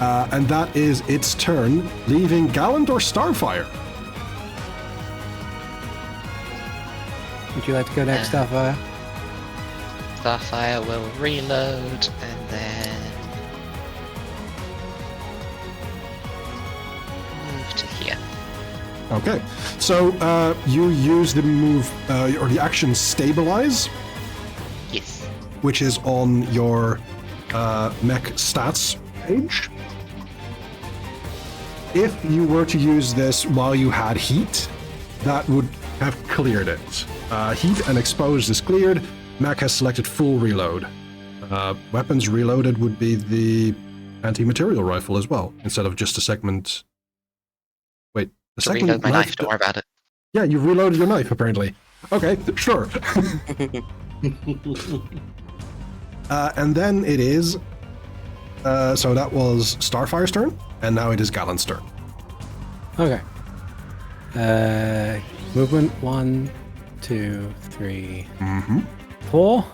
And that is its turn, leaving Gallant or Starfire. Would you like to go next, Starfire? Starfire will reload and then move to here. Okay. So, you use the move, or the action Stabilize, Yes. which is on your mech stats page. If you were to use this while you had heat, that would have cleared it. Heat and exposed is cleared. Mech has selected full reload. Weapons reloaded would be the anti-material rifle as well, instead of just a segment. Wait, the To second reload my knife, don't worry about it. Yeah, you've reloaded your knife apparently. Okay, sure. And then it is. So that was Starfire's turn, and now it is Gallant's turn. Okay. Movement 1, 2, 3, 4.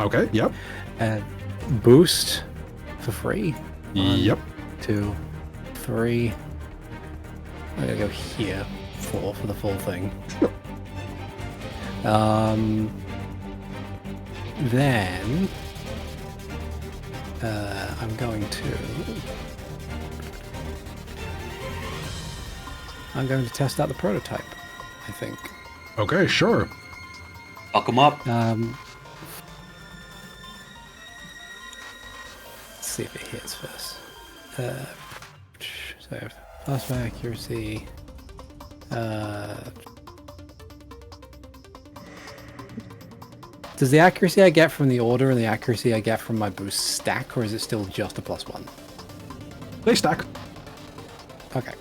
Okay, yep. Boost for free. 1, Yep. 2, 3. I'm gonna go here. 4 for the full thing. Then I'm going to test out the prototype, I think. Okay, sure. Fuck them up. Let's see if it hits first. So plus my accuracy. Does the accuracy I get from the order and the accuracy I get from my boost stack, or is it still just a +1? They stack. Okay.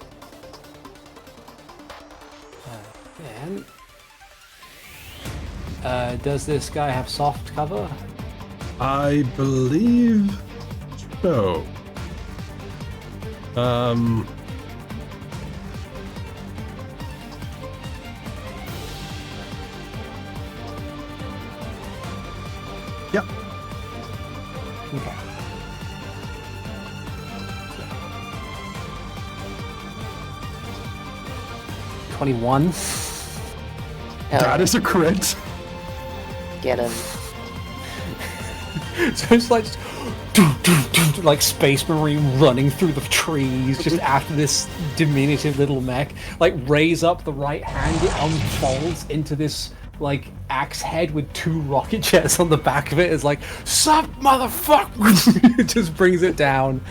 Then Does this guy have soft cover? I believe so. Yep. Okay. 21. That is a crit. Get him. So it's like, like Space Marine running through the trees just after this diminutive little mech. Like, raise up the right hand, it unfolds into this, like, axe head with 2 rocket jets on the back of it. It's like, sup, motherfucker! It just brings it down.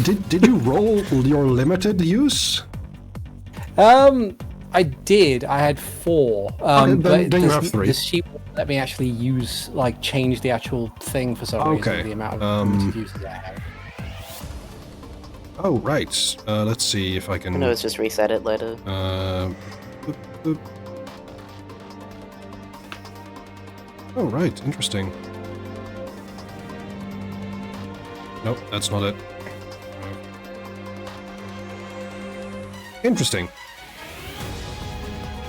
Did you roll your limited use? I did. I had 4. Then you have 3. The sheet won't let me actually use, like, change the actual thing for some reason. The amount of uses I have. Oh, right. Let's see if I can... I know it's just reset it later. boop, boop. Oh, right. Interesting. Nope, that's not it. Interesting.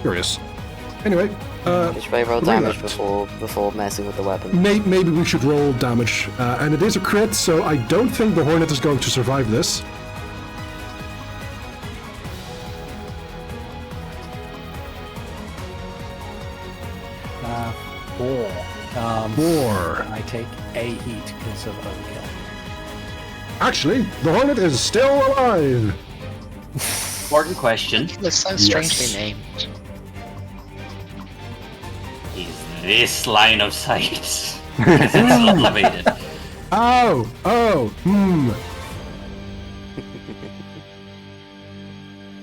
Curious. Anyway, You should probably roll three damage left. before messing with the weapon. Maybe we should roll damage. And it is a crit, so I don't think the Hornet is going to survive this. Four. 4. I take a heat because of overkill. Actually, the Hornet is still alive! Important question. That's so strangely named. Is this line of sight? Because it's elevated.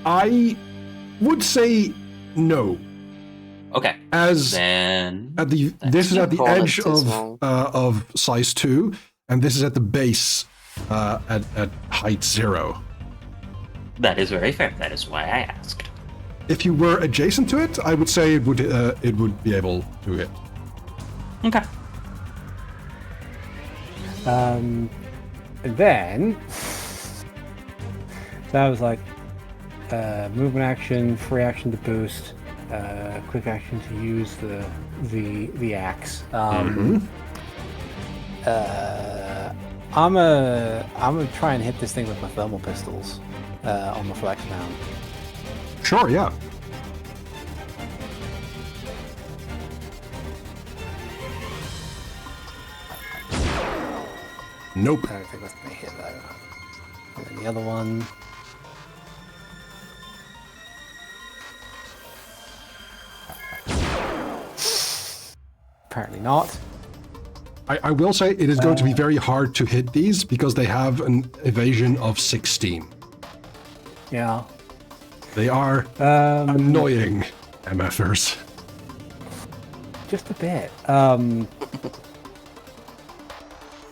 I would say no. Okay. As Then this is at the Hornet's edge too of small. size 2, and this is at the base at height 0. that is very fair. That is why I asked. If you were adjacent to it, I would say it would be able to hit. Okay. And then, so I was like, movement action, free action to boost, quick action to use the axe. I'm gonna try and hit this thing with my thermal pistols on the flex mount. Sure, yeah. Nope. I don't think that's gonna hit though. And then the other one. Apparently not. I will say it is going to be very hard to hit these because they have an evasion of 16. Yeah. They are annoying MFers. Just a bit.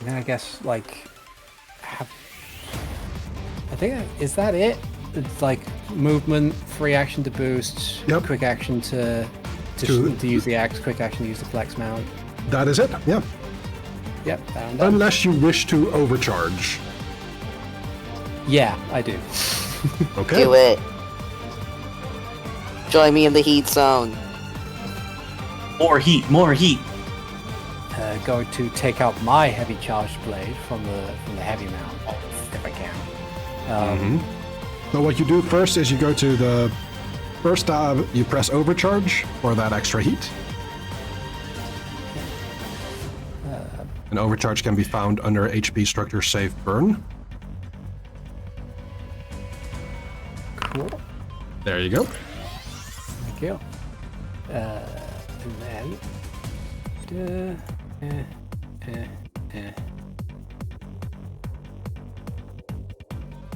Then I guess like I think is that it? It's like movement, free action to boost, Yep. quick action to use the axe, quick action to use the flex mount. That is it, yeah. Yep, that I'm done. Unless you wish to overcharge. Yeah, I do. Okay. Do it. Join me in the heat zone. More heat. More heat. Going to take out my heavy charged blade from the heavy mount if I can. So what you do first is you go to the first tab, you press overcharge for that extra heat. An overcharge can be found under HP structure save burn. Cool. There you go. Thank you. And then.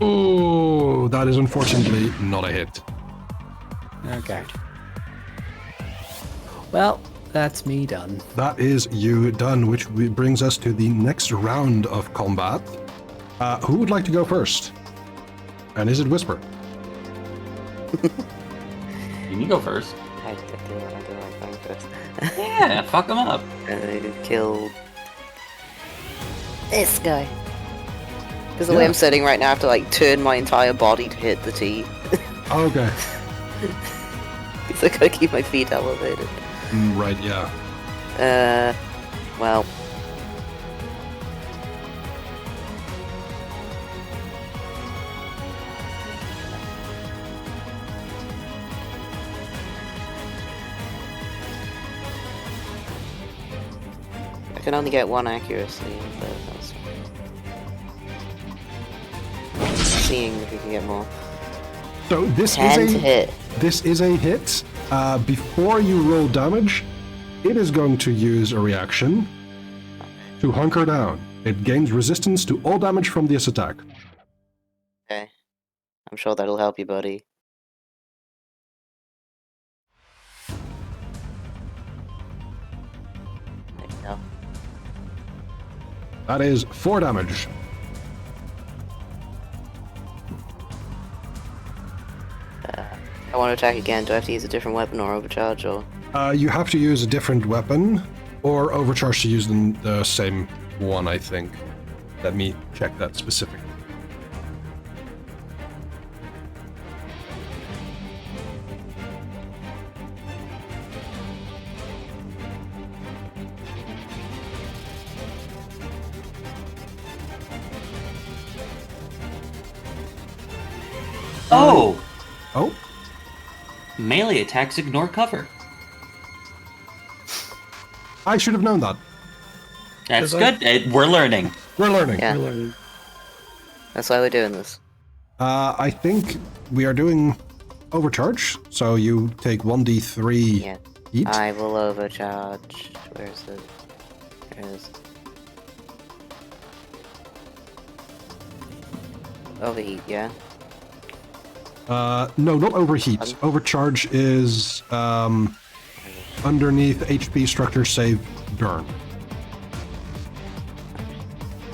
Oh, that is unfortunately not a hit. Okay. Well, that's me done. That is you done, which brings us to the next round of combat. Who would like to go first? And is it Whisper? You can go first. I do the right thing first. Yeah, fuck him up. Kill this guy. Because the way I'm sitting right now, I have to like turn my entire body to hit the T. Okay. Because I gotta keep my feet elevated. Right, yeah. Well. I can only get one accuracy, but that's seeing if we can get more. So this 10 is to a hit. This is a hit. Before you roll damage, it is going to use a reaction to hunker down. It gains resistance to all damage from this attack. Okay. I'm sure that'll help you, buddy. There you go. That is 4 damage. I want to attack again. Do I have to use a different weapon or overcharge or? You have to use a different weapon or overcharge to use the same one, I think. Let me check that specifically. Oh! Oh, Melee attacks ignore cover. I should have known that. That's good. We're learning. We're learning. Yeah. That's why we're doing this. I think we are doing overcharge, so you take 1d3 Yeah. each. I will overcharge. Where is it? There it is. Overheat, yeah? No, not overheat. Overcharge is underneath HP structure save burn.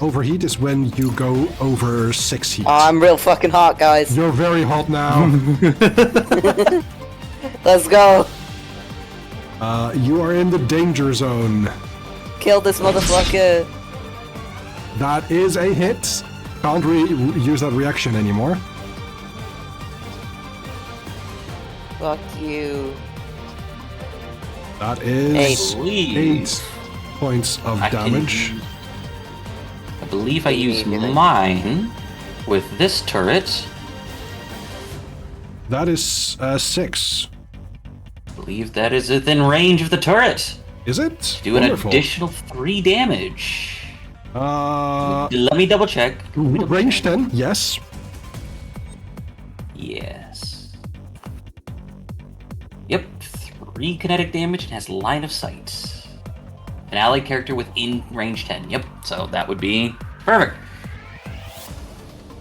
Overheat is when you go over 6 heat. Oh, I'm real fucking hot, guys. You're very hot now. Let's go. You are in the danger zone. Kill this motherfucker. That is a hit. Can't use that reaction anymore. Fuck you. That is 8 points of damage. I believe I use mine with this turret. That is 6. I believe that is within range of the turret. Is it? Do an additional 3 damage. Let me double check. Range 10, yes. Yes. Yep, 3 kinetic damage and has line of sight. An allied character within range 10. Yep, so that would be perfect.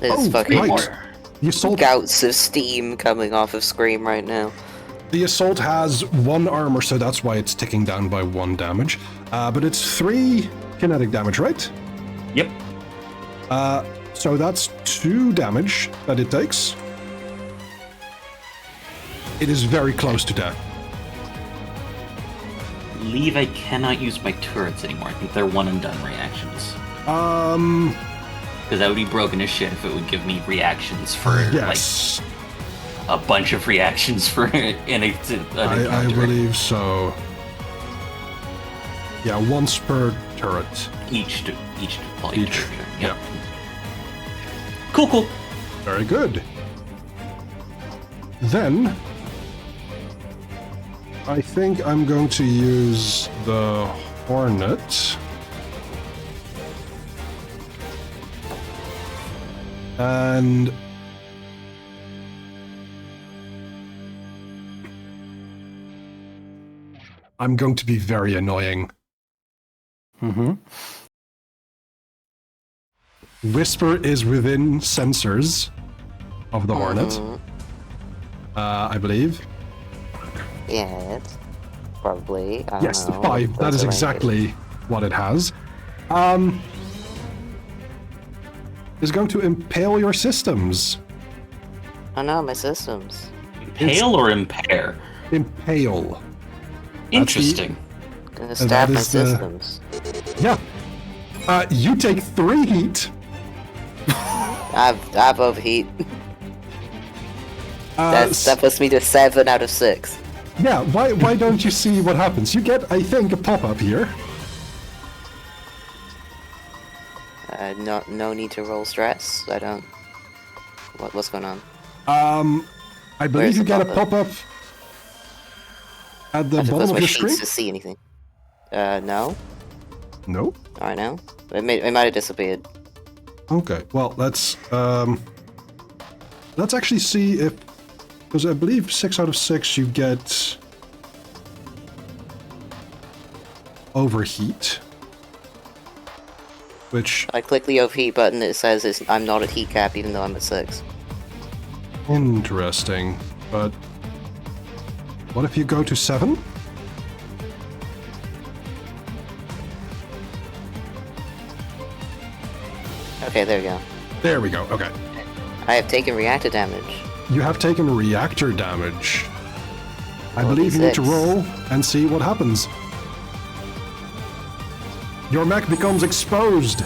There's fucking right. The assault, gouts of steam coming off of Scream right now. the assault has 1 armor, so that's why it's ticking down by 1 damage. But it's 3 kinetic damage, right? Yep. So that's 2 damage that it takes. It is very close to death. I believe I cannot use my turrets anymore. I think they're one and done reactions. Because that would be broken as shit if it would give me reactions for yes. like a bunch of reactions for I believe so. Yeah, once per turret. Each deployed character. Yep. Yeah. Cool. Very good. Then I think I'm going to use the Hornet. And I'm going to be very annoying. Whisper is within sensors of the Hornet. I believe. Yes. Probably. I Yes, don't know. 5. That is exactly what it has. Is going to impale your systems. Oh no, my systems. Impale or impair? Impale. Interesting. Gonna stab my is the- systems. Yeah. You take 3 heat. I've overheat. That puts me to 7 out of 6. Yeah, why don't you see what happens? You get, I think, a pop-up here. No need to roll stress. I don't. What's going on? I believe Where's you the get a pop-up? pop-up at the I have to bottom close of my your sheets screen. to see anything. No. No? Alright, now. It might have disappeared. Okay, well, let's actually see if... Because I believe 6 out of 6 you get... overheat. Which... I click the overheat button, it says I'm not at heat cap even though I'm at 6. Interesting, but... What if you go to 7? Okay, there we go. There we go, okay. I have taken reactor damage. You have taken reactor damage. I believe you need to 46. roll and see what happens. Your mech becomes exposed.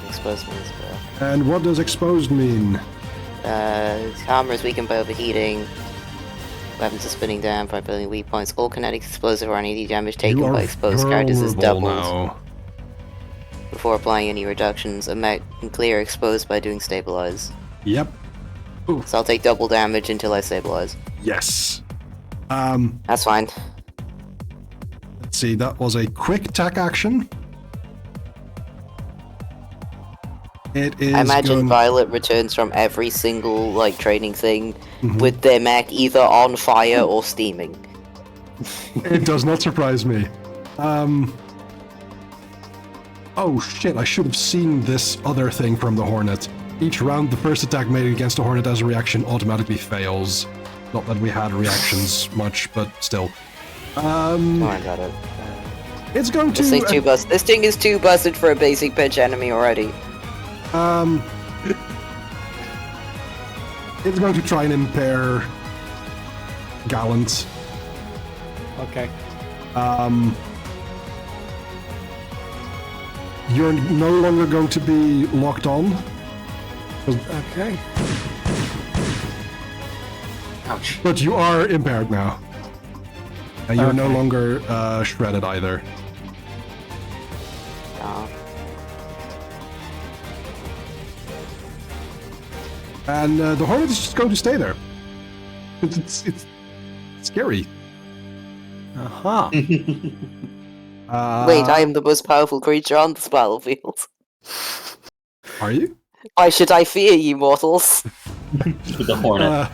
Exposed me as well. And what does exposed mean? Armor is weakened by overheating. Weapons are spinning down by building weak points. All kinetic, explosive, or any damage taken You are by exposed characters is vulnerable doubled. now. Before applying any reductions, a mech can clear exposed by doing stabilize. Yep. So I'll take double damage until I stabilize. Yes. That's fine. Let's see, that was a quick attack action. It is I imagine going... Violet returns from every single training thing Mm-hmm. with their mech either on fire or steaming. It does not surprise me. Oh shit, I should have seen this other thing from the Hornet. Each round, the first attack made against a Hornet as a reaction automatically fails. Not that we had reactions much, but still. Oh, I got it. It's going to... This thing's too busted. This thing is too busted for a basic pitch enemy already. It's going to try and impair Gallant. Okay. You're no longer going to be locked on. Okay. Ouch. But you are impaired now. And you're no Okay. longer shredded either. Oh. And the Hornet is just going to stay there. It's scary. Aha. Wait, I am the most powerful creature on this battlefield. Are you? Why should I fear you, mortals? With the Hornet.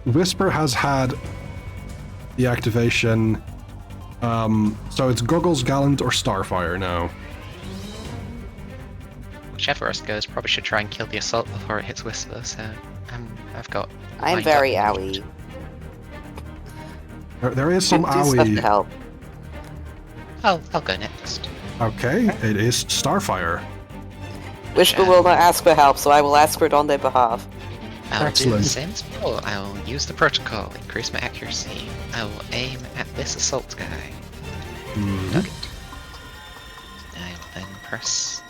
Whisper has had the activation. So it's Goggles, Gallant, or Starfire now. Whichever us goes, probably should try and kill the assault before it hits Whisper, so I've got... I'm lined very up. owie. There is some Do stuff to AoE. help. I'll go next. Okay, it is Starfire. Whisper will not ask for help, so I will ask for it on their behalf. I'll do Excellent. the same as before. I will use the protocol, increase my accuracy. I will aim at this assault guy. Mhm. Nugget. I will then press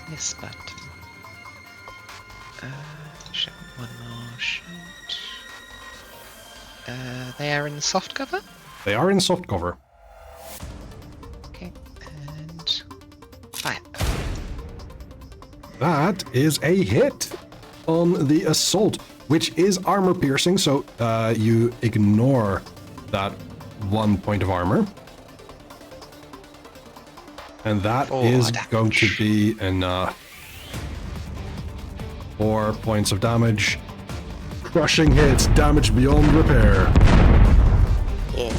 this button. Shoot one more shoot. They are in soft cover? They are in soft cover. Okay, and fire. That is a hit on the assault, which is armor piercing, so you ignore that 1 point of armor. And that is going to be enough. 4 points of damage. Crushing hits, damage beyond repair. Yeah.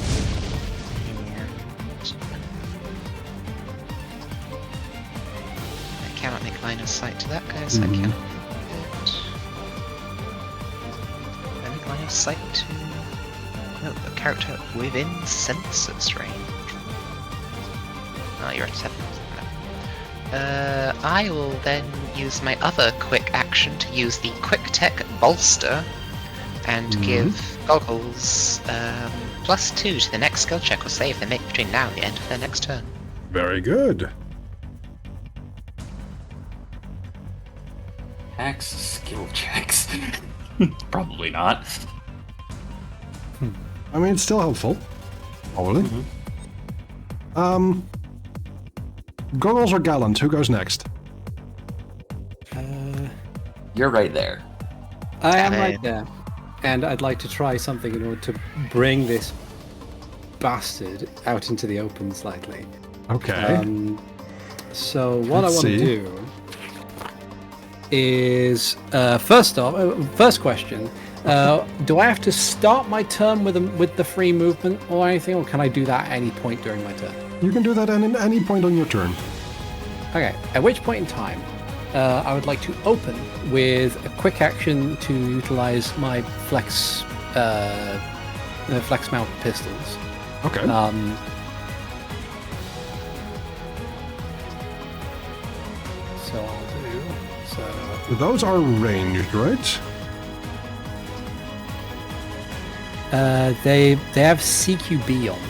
I cannot make line of sight to that guy, so I cannot hit. I make line of sight to a character within census range. Oh, you're at 7. I will then use my other quick action to use the Quick Tech Bolster and give Goggles +2 to the next skill check or save they make between now and the end of their next turn. Very good. Axe skill checks. Probably not. I mean, it's still helpful. Probably. Goggles or Gallant? Who goes next? You're right there. I am right there. And I'd like to try something in order to bring this bastard out into the open slightly. Okay. So what Let's I want see. to do is, first question, do I have to start my turn with the free movement or anything, or can I do that at any point during my turn? You can do that at any point on your turn. Okay, at which point in time, I would like to open with a quick action to utilize my flex mount pistols. Okay. So I'll do. So Those are ranged, right? they have CQB on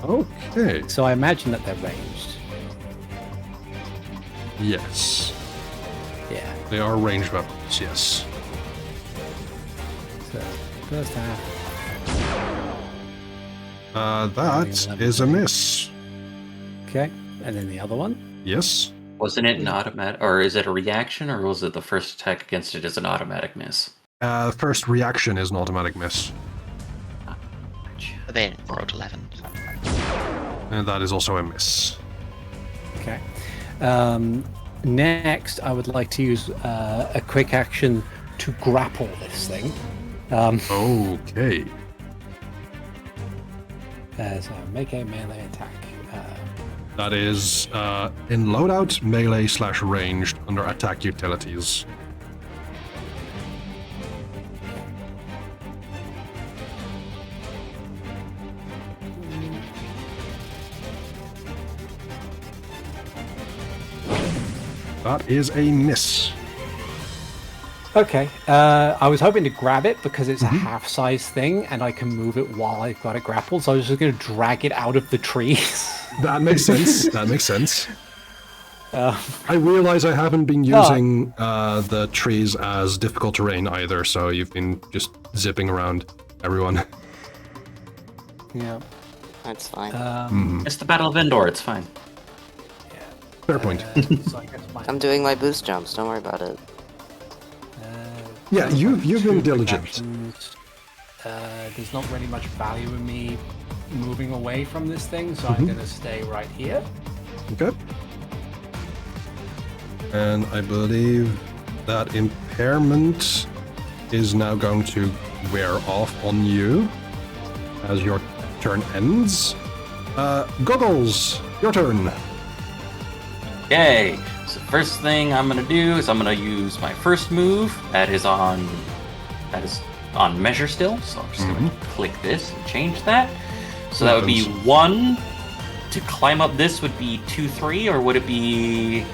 them, Okay. so I imagine that they're ranged. Yes. Yeah. They are ranged weapons, yes. So first half. That is a miss. Okay, and then the other one. Yes. Wasn't it an automatic, or is it a reaction, or was it the first attack against it as an automatic miss? First reaction is an automatic miss. They rolled 11. And that is also a miss. Okay. Next, I would like to use a quick action to grapple this thing. Okay. So make a melee attack. That is in loadout, melee / ranged under attack utilities. That is a miss. Okay. I was hoping to grab it because it's a half-size thing and I can move it while I've got it grappled. So I was just going to drag it out of the trees. That makes sense. That makes sense. I realize I haven't been using the trees as difficult terrain either, so you've been just zipping around everyone. Yeah. That's fine. It's the Battle of Endor, it's fine. Fair point. So I guess I'm doing my boost jumps. Don't worry about it. Yeah, you've been diligent. actions. There's not really much value in me moving away from this thing, so I'm going to stay right here. Okay. And I believe that impairment is now going to wear off on you as your turn ends. Goggles, your turn. Yay! So first thing I'm gonna do is I'm gonna use my first move. That is on measure still. So I'm just gonna click this and change that. So that would be 1. To climb up this would be 2, 3, or would it be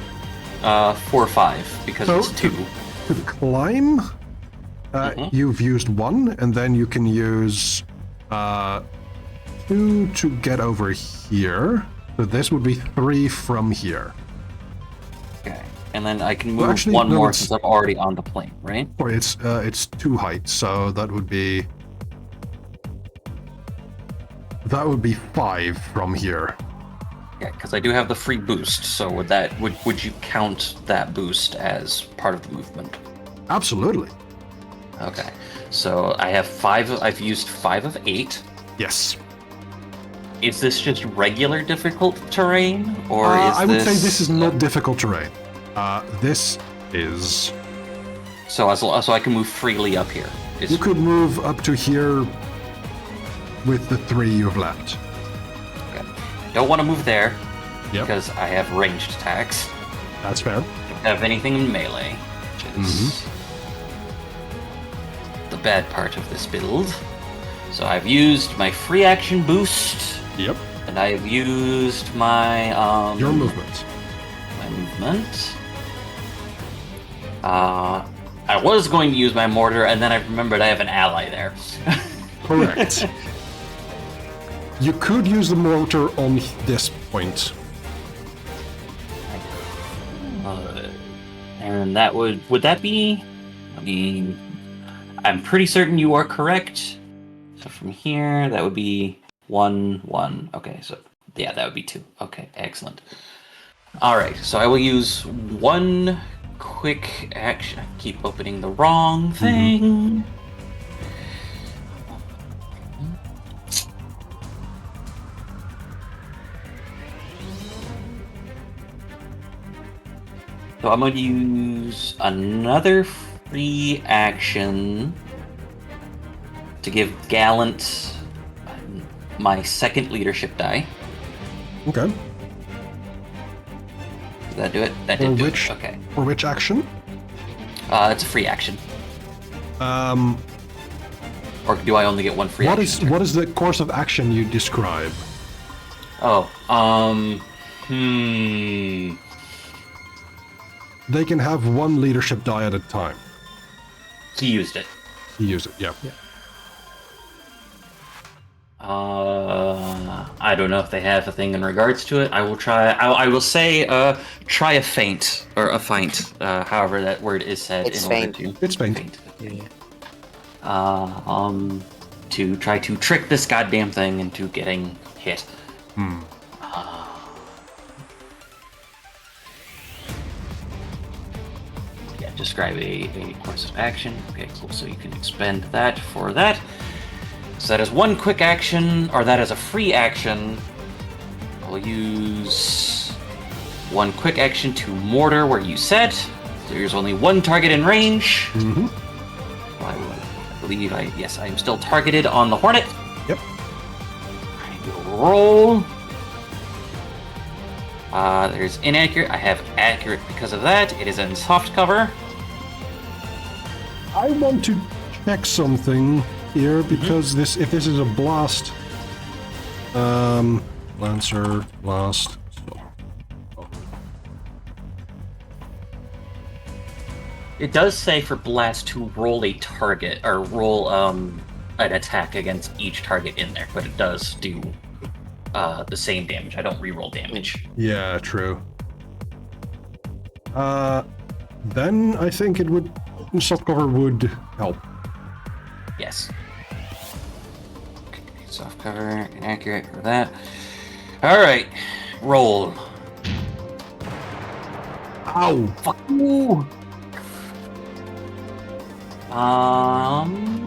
4, 5? Because it's 2. To climb, you've used 1, and then you can use 2 to get over here. So this would be 3 from here. Okay. And then I can move Well, actually, one no, more it's- since I'm already on the plane, right? Or it's 2 height, so that would be 5 from here. Yeah, because I do have the free boost. So would you count that boost as part of the movement? Absolutely. Okay. So I have 5. I've used 5 of 8. Yes. Is this just regular difficult terrain, or is I would say this is not difficult terrain. This is. So I can move freely up here. You could move up to here with the 3 you've left. Okay. Don't want to move there Yep. because I have ranged attacks. That's fair. Don't have anything in melee, which is the bad part of this build. So I've used my free action boost. Yep. And I have used my Your movement. My movement. I was going to use my mortar, and then I remembered I have an ally there. Correct. You could use the mortar on this point. And that would that be? I mean, I'm pretty certain you are correct. So from here, that would be 1, 1. Okay, so yeah, that would be 2. Okay, excellent. All right, so I will use one quick action. I keep opening the wrong thing. So I'm going to use another free action to give Gallant my second leadership die. Okay. Did that do it? That did do which, it. Okay. For which action? It's a free action. Or do I only get one free action? What is the course of action you describe? Oh, They can have one leadership die at a time. He used it. You use it, yeah. I don't know if they have a thing in regards to it. I will try. I will say, try a feint or a feint. However that word is said. It's in feint. order to It's feint. Yeah. To try to trick this goddamn thing into getting hit. Yeah, describe a course of action. Okay, cool. So you can expend that for that. So that is one quick action, or that is a free action. I'll use one quick action to mortar where you said. There's only one target in range. Mm-hmm. I believe I am still targeted on the Hornet. Yep. I will roll. There's inaccurate. I have accurate because of that. It is in soft cover. I want to check something here because if this is a blast, Lancer blast. It does say for blast to roll a target or roll an attack against each target in there, but it does do the same damage. I don't reroll damage. Yeah, true. Then I think it would soft cover would help. Yes. Okay, soft cover, inaccurate for that. All right, roll. Ow! Fuck you.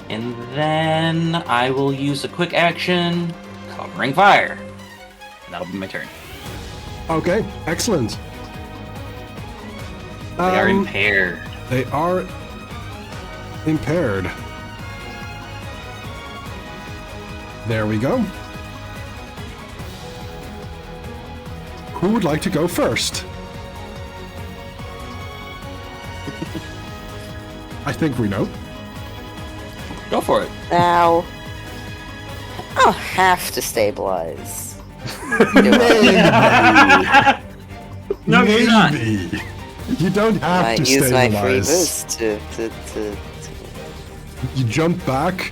And then I will use a quick action, covering fire. That'll be my turn. Okay, excellent. They are impaired. They are impaired. There we go. Who would like to go first? I think we know. Go for it. Now, I'll have to stabilize. No, you're not. Maybe. You don't have I to use my free stabilize. boost to You jump back.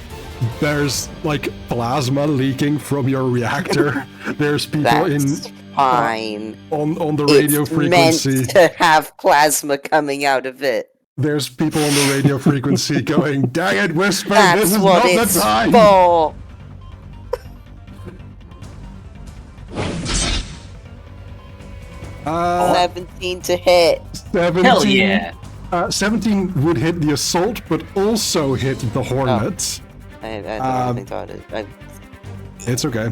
There's like plasma leaking from your reactor. There's people That's fine. on the radio It's frequency. meant to have plasma coming out of it. There's people on the radio frequency going, "Dang it, Whisper! That's This is what not it's the time." for. Uh, 17 to hit. 17. Hell yeah. 17 would hit the assault, but also hit the Hornet. I don't think about it. It's okay.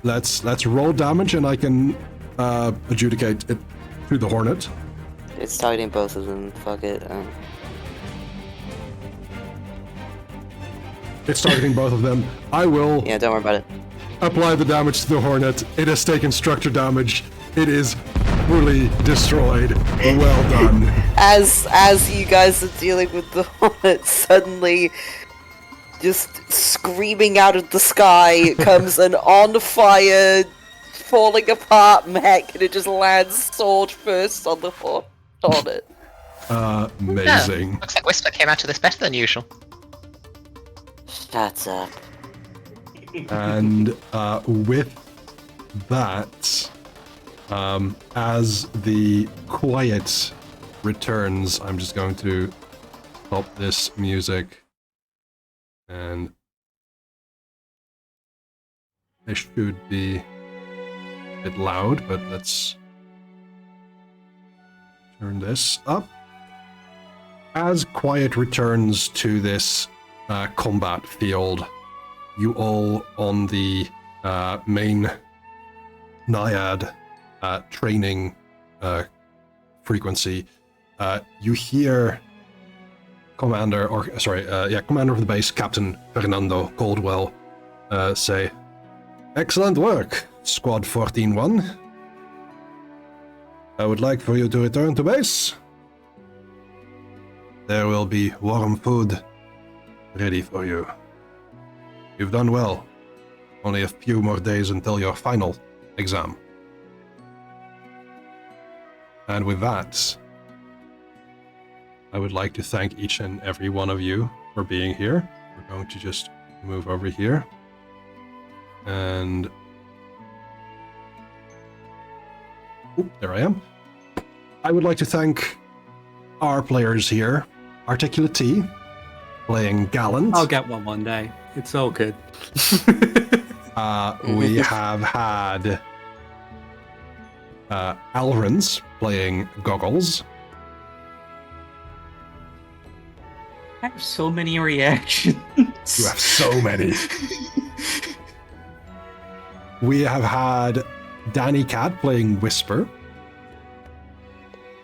Let's roll damage, and I can adjudicate it to the Hornet. It's targeting both of them. Fuck it. It's targeting both of them. I will Yeah, don't worry about it. apply the damage to the Hornet. It has taken structure damage. It is fully destroyed. Well done. As you guys are dealing with the Hornet, suddenly just screaming out of the sky comes an on-fire, falling apart mech, and it just lands sword first on it. Amazing. Looks like Whisper came out of this better than usual. Shut up. And with that, as the quiet returns, I'm just going to stop this music, and it should be a bit loud, but let's turn this up. As quiet returns to this combat field, you all on the main Naiad training frequency, you hear Commander of the base, Captain Fernando Caldwell, say, "Excellent work, Squad 14-1. I would like for you to return to base. There will be warm food ready for you. You've done well. Only a few more days until your final exam." And with that, I would like to thank each and every one of you for being here. We're going to just move over here. And... oop, there I am. I would like to thank our players here. Articulate T, playing Gallant. I'll get one day. It's all good. We have had Alrons playing Goggles. I have so many reactions. You have so many. We have had Danny Cat playing Whisper.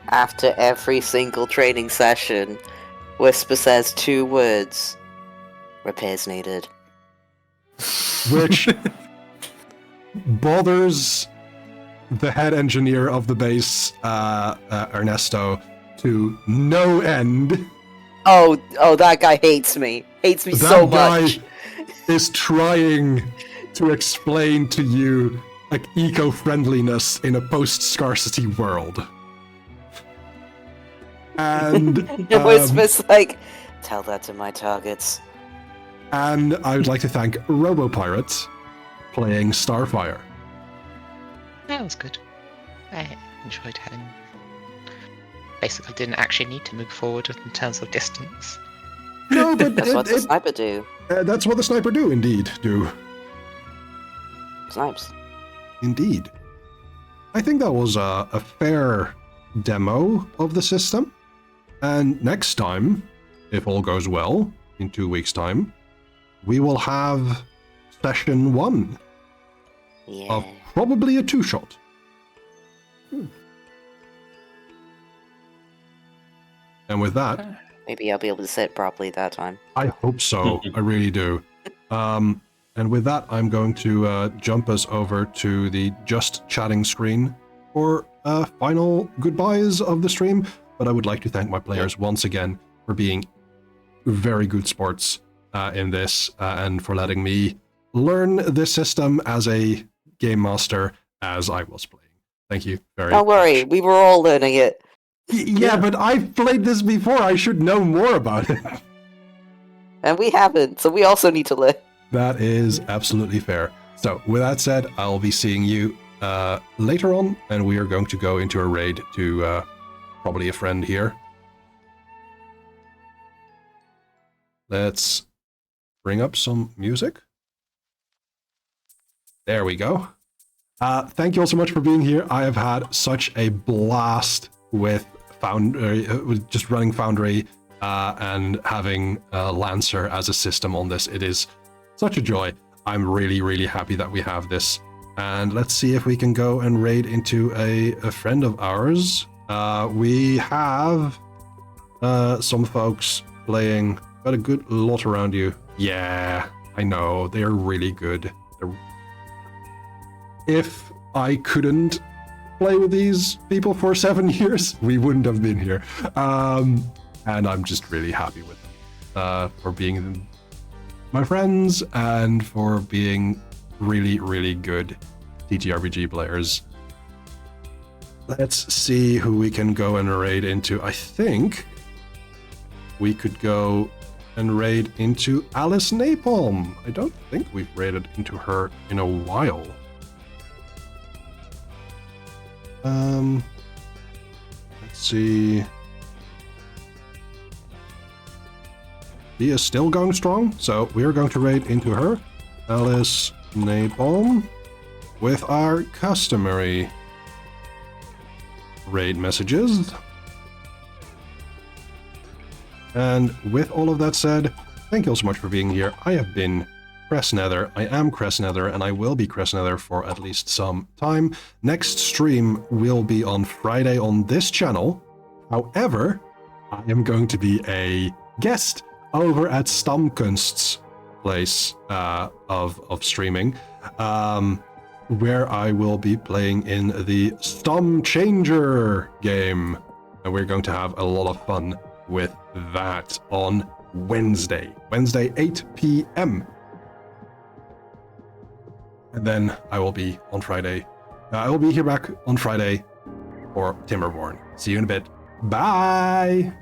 After every single training session, Whisper says 2 words. Repairs needed. Which bothers the head engineer of the base, Ernesto, to no end. Oh, that guy hates me. Hates me so much. That guy is trying to explain to you, like, eco-friendliness in a post-scarcity world. And Whisper's like, tell that to my targets. And I would like to thank RoboPirate playing Starfire. That was good. I enjoyed having... Basically didn't actually need to move forward in terms of distance. No, but That's what the sniper do. that's what the sniper do. Snipes. Indeed. I think that was a fair demo of the system. And next time, if all goes well, in 2 weeks' time, we will have session 1 Yeah. of probably a 2-shot. And with that, Maybe I'll be able to sit properly that time. I hope so. I really do. And with that, I'm going to jump us over to the just chatting screen for final goodbyes of the stream. But I would like to thank my players once again for being very good sports in this and for letting me learn this system as a game master as I was playing. Thank you very much. Don't worry, we were all learning it. Yeah, but I've played this before. I should know more about it. And we haven't, so we also need to learn. That is absolutely fair. So, with that said, I'll be seeing you later on, and we are going to go into a raid to probably a friend here. Let's bring up some music. There we go. Thank you all so much for being here. I have had such a blast with just running Foundry and having Lancer as a system on this. It is such a joy. I'm really, really happy that we have this. And let's see if we can go and raid into a friend of ours. We have some folks playing. Got a good lot around you. Yeah, I know. They're really good. If I couldn't play with these people for 7 years, we wouldn't have been here. And I'm just really happy with them for being my friends, and for being really, really good TTRPG players. Let's see who we can go and raid into. I think we could go and raid into Alice Napalm. I don't think we've raided into her in a while. Let's see. She is still going strong, so we are going to raid into her, Alice Napalm, with our customary raid messages. And with all of that said, thank you all so much for being here. I have been Cressnether. I am Cressnether, and I will be Cressnether for at least some time. Next stream will be on Friday on this channel. However, I am going to be a guest over at Stamkunst's place of streaming, where I will be playing in the Stam Changer game. And we're going to have a lot of fun with that on Wednesday, 8 p.m. And then I will be on Friday. I will be here back on Friday for Timberborn. See you in a bit. Bye!